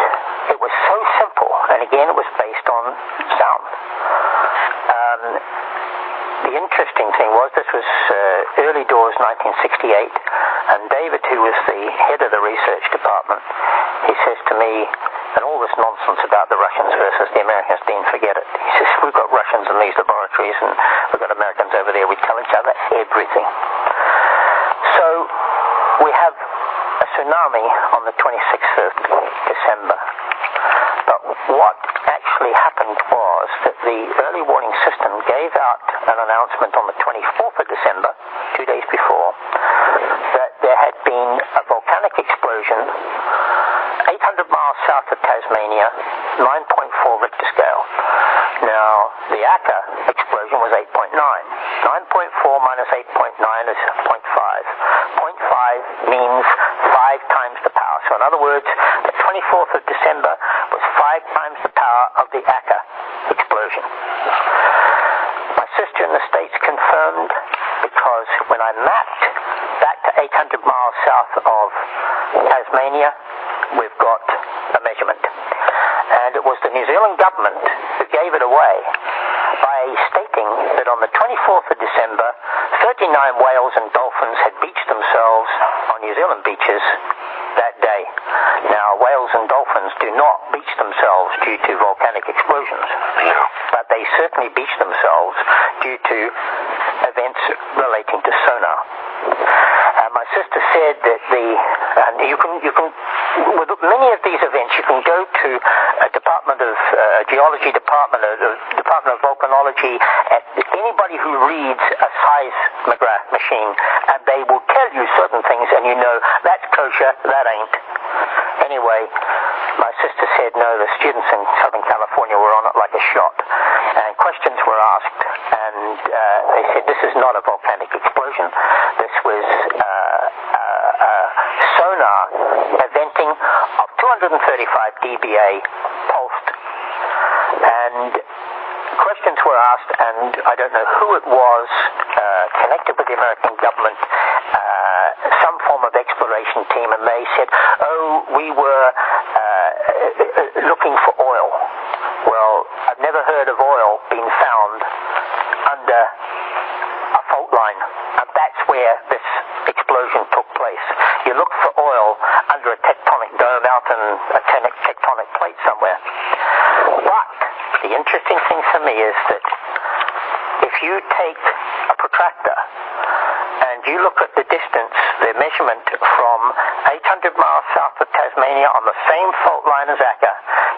Speaker 3: it was so simple. And again, it was based on sound. The interesting thing was, this was early doors 1968, and David, who was the head of the research department, he says to me, and all this nonsense about the Russians versus the Americans, Dean, forget it. He says, we've got Russians in these laboratories and we've got Americans over there. We tell each other everything. So we have a tsunami on the 26th of December. But what actually happened was that the early warning system gave out an announcement on the 24th of December, 2 days before, that there had been a volcanic explosion 800 miles south of Tasmania, 9.4 Richter scale. Now, the ACCA explosion was 8.9. 9.4 minus 8.9 is 0.5. 0.5 means 5 times the power. So in other words, the 24th of December was 5 times the power of the ACCA explosion. My sister in the States confirmed, because when I mapped back to 800 miles south of Tasmania, we've got a measurement. And it was the New Zealand government who gave it away by stating that on the 24th of December, 39 whales and dolphins had beached themselves on New Zealand beaches that day. Now, whales and dolphins do not beach themselves due to volcanic explosions.
Speaker 2: No.
Speaker 3: But they certainly beach themselves due to events relating to sonar. My sister said that you can with many of these events, you can go to a Department of Geology Department, a Department of Volcanology, anybody who reads a seismograph machine, and they will tell you certain things, and you know, that's kosher, that ain't. Anyway, my sister said, no, the students in Southern California were on it like a shot, and questions were asked, and they said, this is not a volcanic explosion. This was sonar eventing of 235 dBA pulsed, and questions were asked, and I don't know who it was connected with the American government, some form of exploration team, and they said, we were looking for oil. Well, I've never heard of oil being found under a fault line, and that's where this explosion took place. You look for oil under a tectonic dome out in a tectonic plate somewhere. But the interesting thing for me is that if you take a protractor and you look at the distance, the measurement from 800 miles south of Tasmania on the same fault line as ACCA,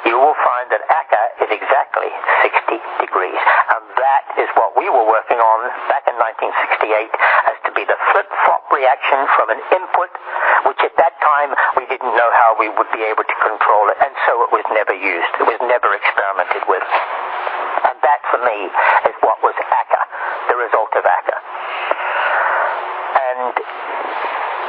Speaker 3: you will find that ACCA is exactly 60 degrees. And that is what we were working on back in 1968 as to be the flip-flop reaction from an input, which at that time we didn't know how we would be able to control it, and so it was never used. It was never experimented with. And that, for me, is what was ACCA, the result of ACCA. And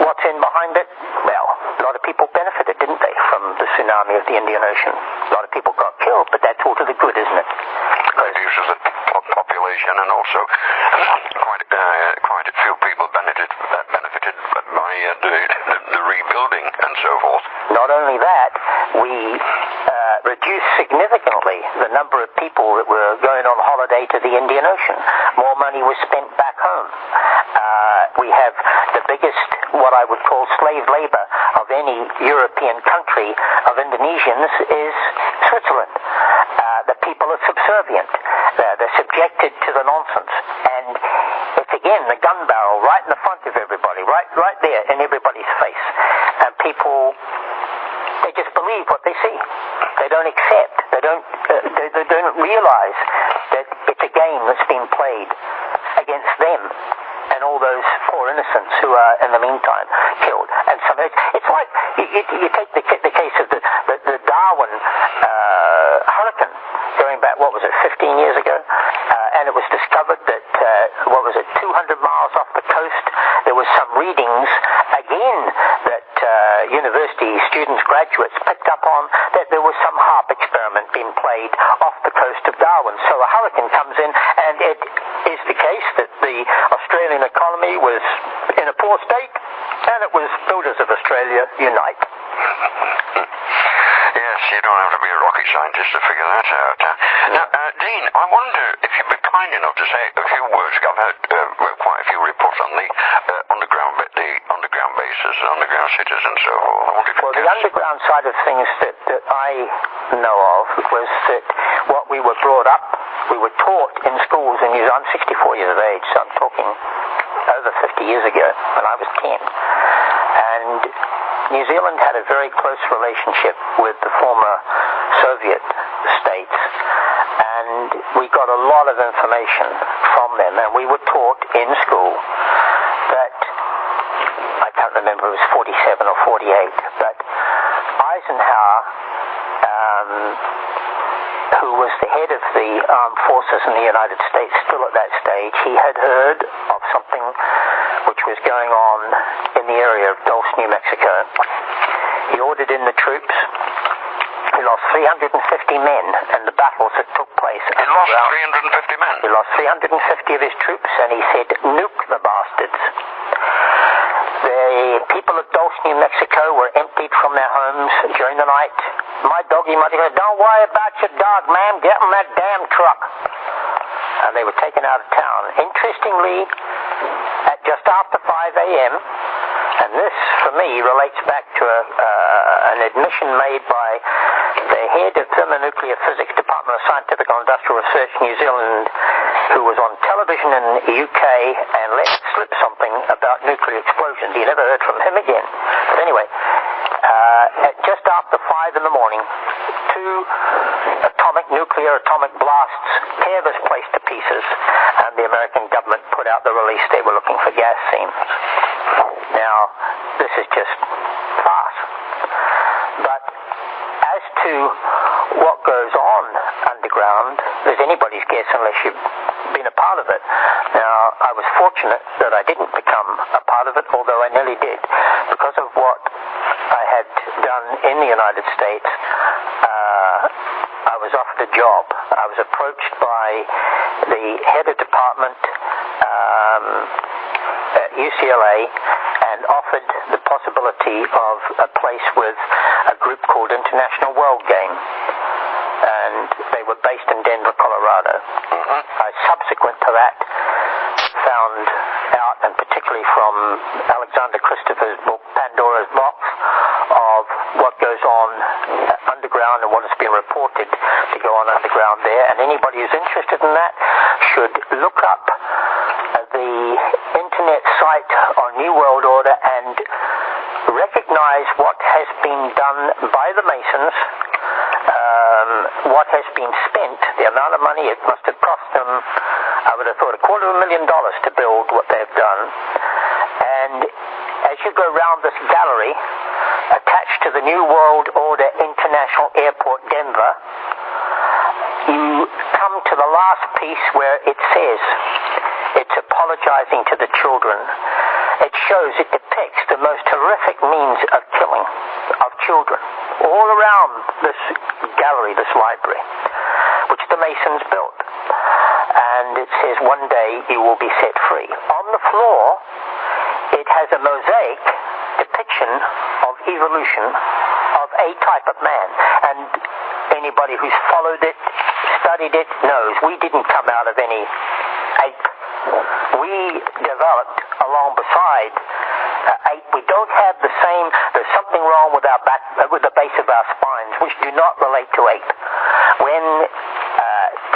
Speaker 3: what's in behind it? Well, a lot of people benefited, didn't they, from the tsunami of the Indian Ocean. A lot of people got killed, but that's all to the good, isn't it?
Speaker 2: Reduces the population, and also quite a few people benefited by the rebuilding and so forth.
Speaker 3: Not only that, we reduced significantly the number of people that were going on holiday to the Indian Ocean. More money was spent back home. We have the biggest, what I would call slave labor of any European country of Indonesians is Switzerland. The people are subservient. They're subjected to the nonsense. And it's again the gun barrel right in the front of everybody, right there in everybody's face. And people, they just believe what they see. They don't accept. They don't realize that it's a game that's been played against them and all those poor innocents who are, in the meantime, killed. And so it's like you take the case of the Darwin hurricane going back, 15 years ago, and it was discovered that 200 miles off the coast, there was some readings again that university students, graduates picked up on, that there was some HARP experiment being played off the coast of Darwin. So a hurricane comes in, and it is the case that the Australian economy was in a poor state, and it was Builders of Australia Unite.
Speaker 2: Yes, you don't have to be a rocket scientist to figure that out. Now, Dean, I wonder if you'd be kind enough to say a few words. I've heard quite a few reports on the underground bases, underground cities and so forth.
Speaker 3: Well, the underground side of things that I know of was that what we were brought up, we were taught in schools in New Zealand. I'm 64 years of age, so I'm talking over 50 years ago when I was 10. And New Zealand had a very close relationship with the former Soviet states, and we got a lot of information from them, and we were taught in school that, I can't remember if it was 47 or 48, but Eisenhower, who was the head of the armed forces in the United States still at that stage, he had heard of something which was going on in the area of Dulce, New Mexico. He ordered in the troops. He lost 350 men in the battles that took place.
Speaker 2: He lost 350 men?
Speaker 3: He lost 350 of his troops, and he said, nuke the bastards. The people of Dulce, New Mexico were emptied from their homes during the night. My doggy mother said, don't worry about your dog, ma'am, get in that damn truck. And they were taken out of town. Interestingly, at just after 5 a.m., and this, for me, relates back to an admission made by the head of Thermonuclear Physics, Department of Scientific and Industrial Research, New Zealand, who was on television in the UK and let slip something about nuclear explosions. You never heard from him again. But anyway, at just after 5 in the morning, 2 atomic blasts tear this place to pieces, and the American government put out the release they were looking for gas seams. Now, this is just farce. But as to what goes on underground is anybody's guess unless you've been a part of it. Now, I was fortunate that I didn't become a part of it, although I nearly did. Because of what I had done in the United States, I was offered a job. I was approached by the head of department at UCLA and offered the possibility of a place with a group called International World Game. And they were based in Denver, Colorado. I, subsequent to that, found out, and particularly from Alexander Christopher's book, Pandora's Box, of what goes on underground and what has been reported to go on underground there. And anybody who's interested in that should look up the internet site on New World Order and recognize what has been done by the Masons, what has been spent, the amount of money it must have cost them, I would have thought $250,000 to build what they've done. And as you go round this gallery attached to the New World Order International Airport, Denver, you come to the last piece where it says it's apologizing to the children. It shows, it depicts the most horrific means of killing of children. all around this gallery, this library, which the Masons built. And it says, one day you will be set free. On the floor, it has a mosaic depiction of evolution of a type of man. And anybody who's followed it, studied it, knows we didn't come out of any ape. We developed along beside ape. We don't have the same, there's something wrong with our back, with the base of our spines, which do not relate to ape. When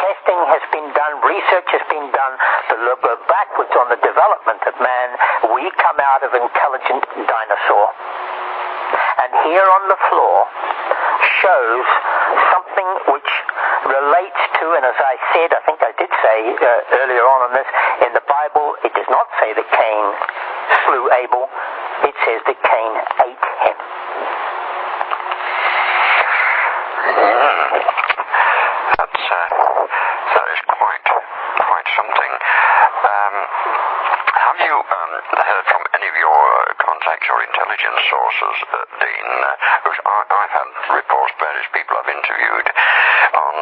Speaker 3: testing has been done, research has been done to look backwards on the development of man, we come out of intelligent dinosaur. And here on the floor shows something which relates to, and as I said, I think I did say earlier on in this, in the Bible, it does not say that Cain slew Abel, it says that Cain ate him.
Speaker 2: That is quite something. Have you heard from any of your contacts or intelligence sources, Dean? Because I've had reports, various people I've interviewed, on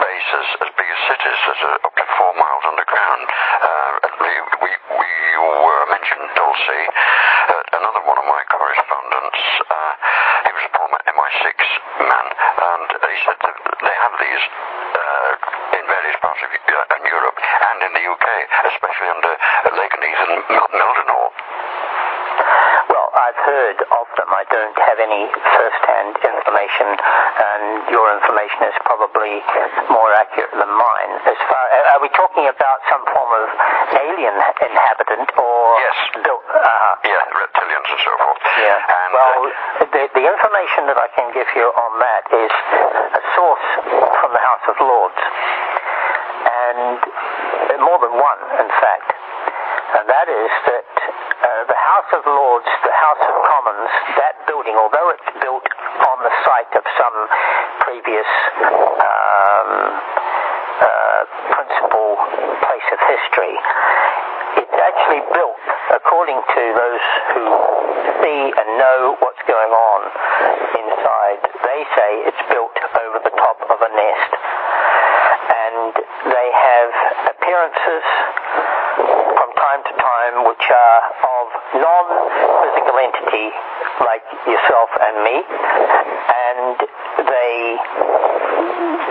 Speaker 2: bases as big as cities that are up to 4 miles underground. We mentioned Dulce. Another one of my correspondents, he was a former MI6 man, and he said that they have these in various parts of Europe and in the UK, especially under Leganese and Mildenhall.
Speaker 3: Well, I've heard of them. I don't have any first-hand information, and your information is probably more accurate than mine. As far, are we talking about some form of alien inhabitant, or
Speaker 2: yes, yeah, reptilians and so forth?
Speaker 3: Yeah.
Speaker 2: And,
Speaker 3: well, the information that I can give you on that is a source from the House of Lords, and more than one, in fact. And that is that the House of Lords, the House of Commons, that building, although it's built on the site of some previous principal place of history, it's actually built, according to those who see and know what's going on inside, they say it's built over the top of a nest. And they have appearances from time to time which are of non-physical entity like yourself and me, and they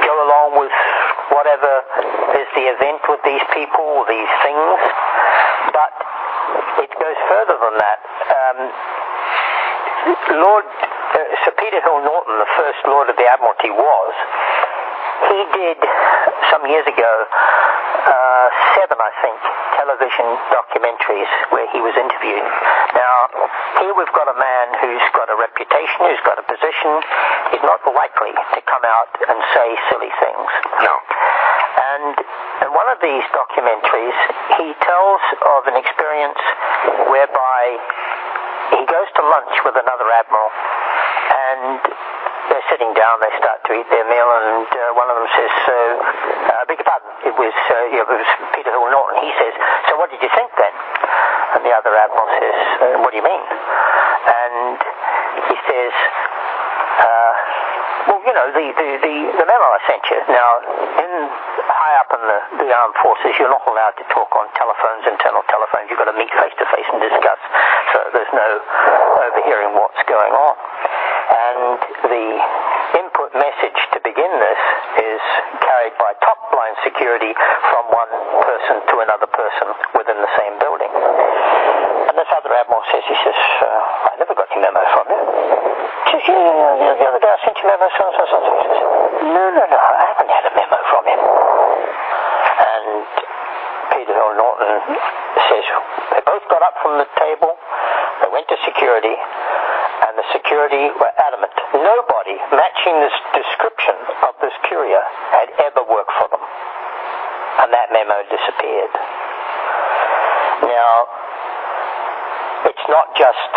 Speaker 3: go along with whatever is the event with these people, these things, but it goes further than that. Sir Peter Hill Norton, the first Lord of the Admiralty, he did some years ago 7, I think, television documentaries where he was interviewed. Now, here we've got a man who's got a reputation, who's got a position. He's not likely to come out and say silly things.
Speaker 2: No.
Speaker 3: And in one of these documentaries, he tells of an experience whereby he goes to lunch with another admiral, and they're sitting down, they start to eat their meal, and one of them says, I beg your pardon, it was Peter Hill Norton. He says, so what did you think then? And the other admiral says, what do you mean? And he says, well, you know, the memo I sent you. Now, high up in the armed forces, you're not allowed to talk on telephones, internal telephones. You've got to meet face-to-face and discuss. So there's no overhearing what's going on. And the input message to begin this is carried by top-line security from one person to another person within the same building. And this other admiral says, I never got your memo from you. He says, yeah, the other day I sent you a memo, so. He says, no, I haven't had a memo from him. And Peter Hill Norton says, they both got up from the table, they went to security, and the security were adamant. Nobody matching this description of this courier had ever worked for them. And that memo disappeared. Now, it's not just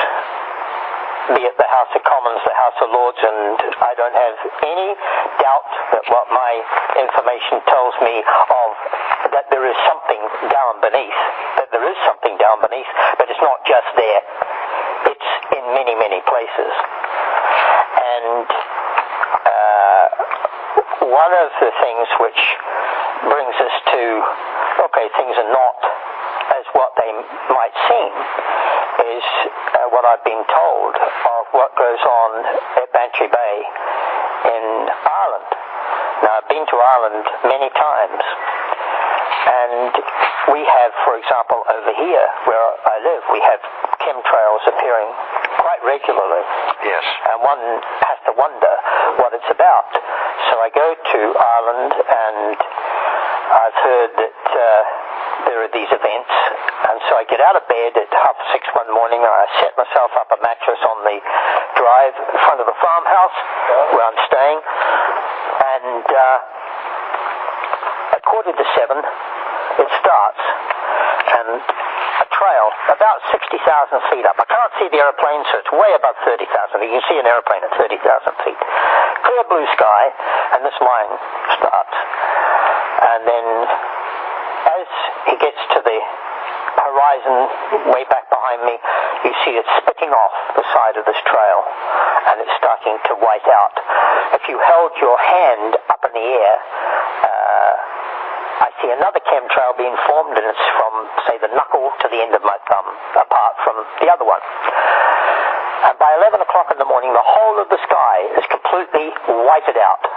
Speaker 3: be it the House of Commons, the House of Lords, and I don't have any doubt that what my information tells me of that there is something down beneath, but it's not just there. It's in many, many places. And And one of the things which brings us to, okay, things are not as what they might seem, is what I've been told of what goes on at Bantry Bay in Ireland. Now, I've been to Ireland many times, and we have, for example, over here where I live, we have chemtrails appearing quite regularly.
Speaker 2: Yes.
Speaker 3: And one has to wonder what it's about. So I go to Ireland, and I've heard that there are these events, and so I get out of bed at 6:30 one morning, and I set myself up a mattress on the drive in front of the farmhouse where I'm staying, and at 6:45 it starts, and a trail about 60,000 feet up. I can't see the airplane, so it's way above 30,000. You can see an airplane at 30,000 feet. Clear blue sky, and this line starts. And then as he gets to the horizon way back behind me, you see it spitting off the side of this trail, and it's starting to white out. If you held your hand up in the air, I see another chemtrail being formed, and it's from, say, the knuckle to the end of my thumb, apart from the other one. And by 11 o'clock in the morning, the whole of the sky is completely whited out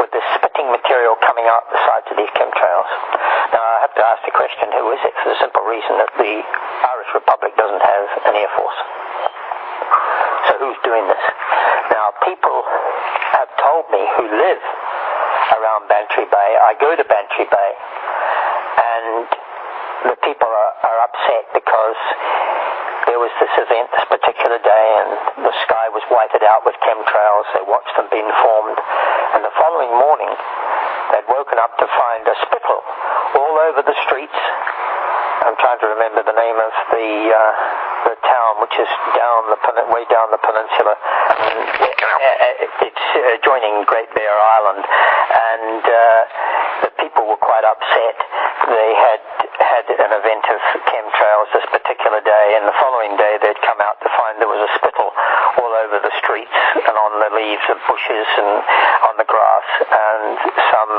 Speaker 3: with this spitting material coming out the sides of these chemtrails. Now, I have to ask the question, who is it? For the simple reason that the Irish Republic doesn't have an air force. So who's doing this? Now, people have told me who live around Bantry Bay. I go to Bantry Bay, and the people are upset because there was this event this particular day, and the sky was whited out with chemtrails. They watched them being formed, and the following morning they'd woken up to find a spittle all over the streets. I'm trying to remember the name of the town, which is way down the peninsula. It's adjoining Great Bear Island, and the people were quite upset. They had an event of chemtrails this particular day, and the following day they'd come out to find there was a spittle all over the streets and on the leaves of bushes and on the grass, and some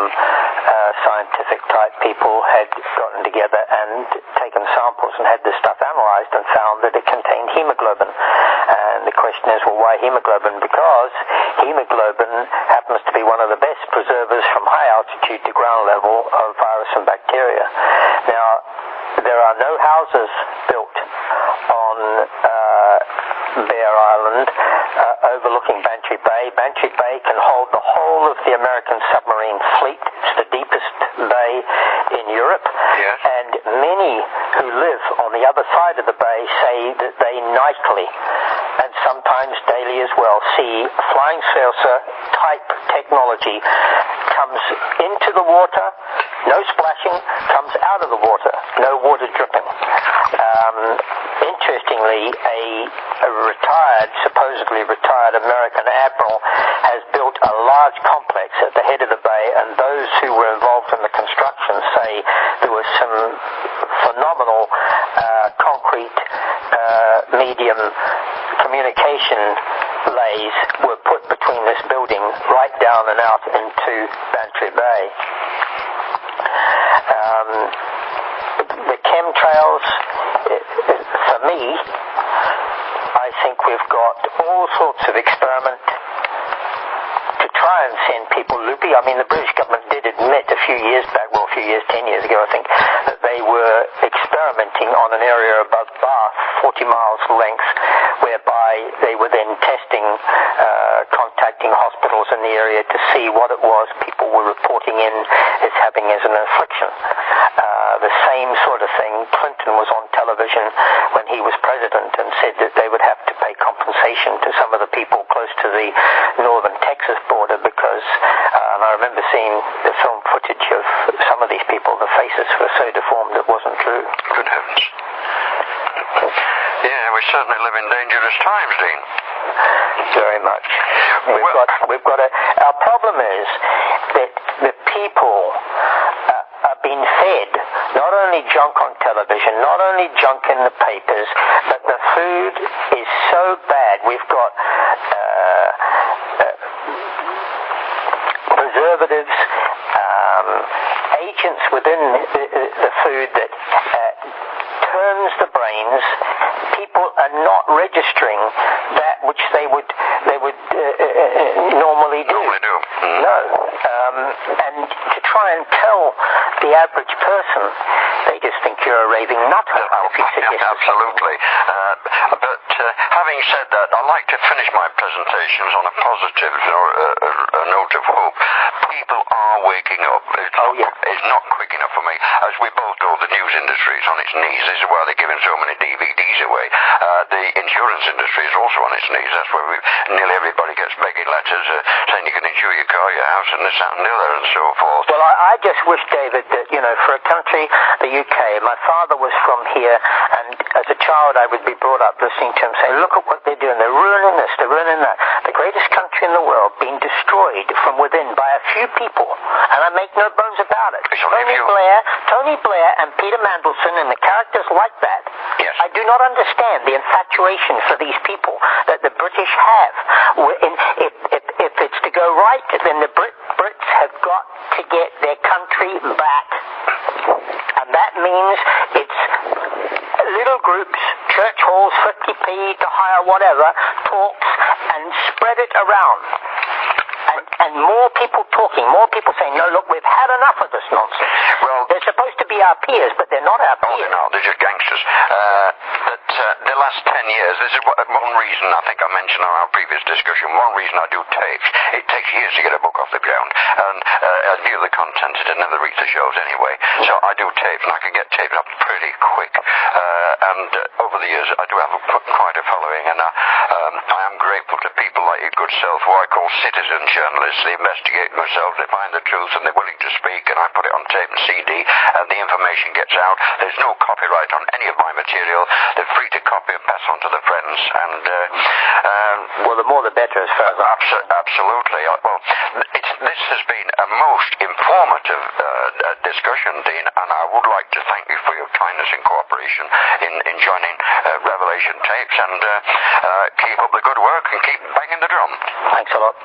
Speaker 3: scientific type people had gotten together and taken samples and had this stuff analyzed and found that it contained hemoglobin. And the question is, well, why hemoglobin? Because hemoglobin happens to be one of the best preservers from high altitude to ground level of virus and bacteria. Now, there are no houses built on Bear Island overlooking Bantry Bay. Bantry Bay can hold the whole of the American submarine fleet. It's the deepest bay in Europe.
Speaker 2: Yes.
Speaker 3: And many who live on the other side of the bay say that they nightly, and sometimes daily as well, see flying saucer type technology comes into the water, no splashing, comes out of the water, no water dripping. Interestingly, a supposedly retired American admiral has built a large complex at the head of the bay, and those who were involved in the construction say there was some phenomenal concrete medium communication lays were put between this building right down and out into Bantry Bay. The chemtrails, for me, I think we've got all sorts of experiment to try and send people loopy. I mean, the British government did admit a few years back, 10 years ago, I think, that they were experimenting on an area above Bath, 40 miles length, whereby they were then testing, contacting hospitals in the area to see what it was people were reporting in as having as an affliction. The same sort of thing, Clinton was on television when he was president and said that they would have to pay compensation to some of the people close to the northern Texas border because, and I remember seeing the film footage of some of these people, the faces were so deformed it wasn't true.
Speaker 2: Good heavens. Yeah, we certainly live in dangerous times, Dean.
Speaker 3: Very much. Our problem is that the people are being fed not only junk on television, not only junk in the papers, but the food is so bad. We've got preservatives, agents within the food that turns the brains. People are not registering that which they would normally do. No. And to try and tell the average person, they just think you're a raving nutter.
Speaker 2: Absolutely. But having said that, I like to finish my presentations on a positive a note of hope. People are waking up. It's not quick enough for me. As we both know, the news industry is on its knees. This is why they're giving so many DVDs away. The insurance industry is also on its knees. That's where nearly everybody gets begging letters saying you can insure your car, your house, and this, that, and the other, and so forth.
Speaker 3: Well, I just wish, David, that, for a country, the UK, my father was from here, and as a child I would be brought up listening to him say, look at what they're doing, they're ruining this, they're ruining that. The greatest country in the world being destroyed from within by a few people, and I make no bones about it. Tony Blair and Peter Mandelson and the characters like that.
Speaker 2: Yes.
Speaker 3: I do not understand the infatuation for these people that the British have. If it's to go right, then the Brits have got to get their country back. And that means it's little groups, church halls, 50p to hire, whatever, talks, and spread it around. And more people talking, more people saying, no, look, we've had enough of this nonsense.
Speaker 2: Well,
Speaker 3: they're supposed to be our peers, but they're not our peers.
Speaker 2: Oh, no, they're just gangsters. The last 10 years, this is one reason I think I mentioned on our previous discussion, one reason I do tapes. It takes years to get a book off the ground. And as view the content, it never reaches the shows anyway. So I do tapes, and I can get tapes up pretty quick. And over the years, I do have quite a following, and I am grateful to people like your good self, who I call citizen journalists. They investigate themselves, they find the truth, and they're willing to speak, and I put it on tape and CD, and the information gets out. There's no copyright on any of my material. They're free to copy and pass on to their friends, and
Speaker 3: well, the more the better, as far as
Speaker 2: absolutely. Well, this has been a most informative discussion, Dean, and I would like to thank you for your kindness and cooperation in joining Revelation Tapes, and keep up the good work and keep banging the drum.
Speaker 3: Thanks a lot.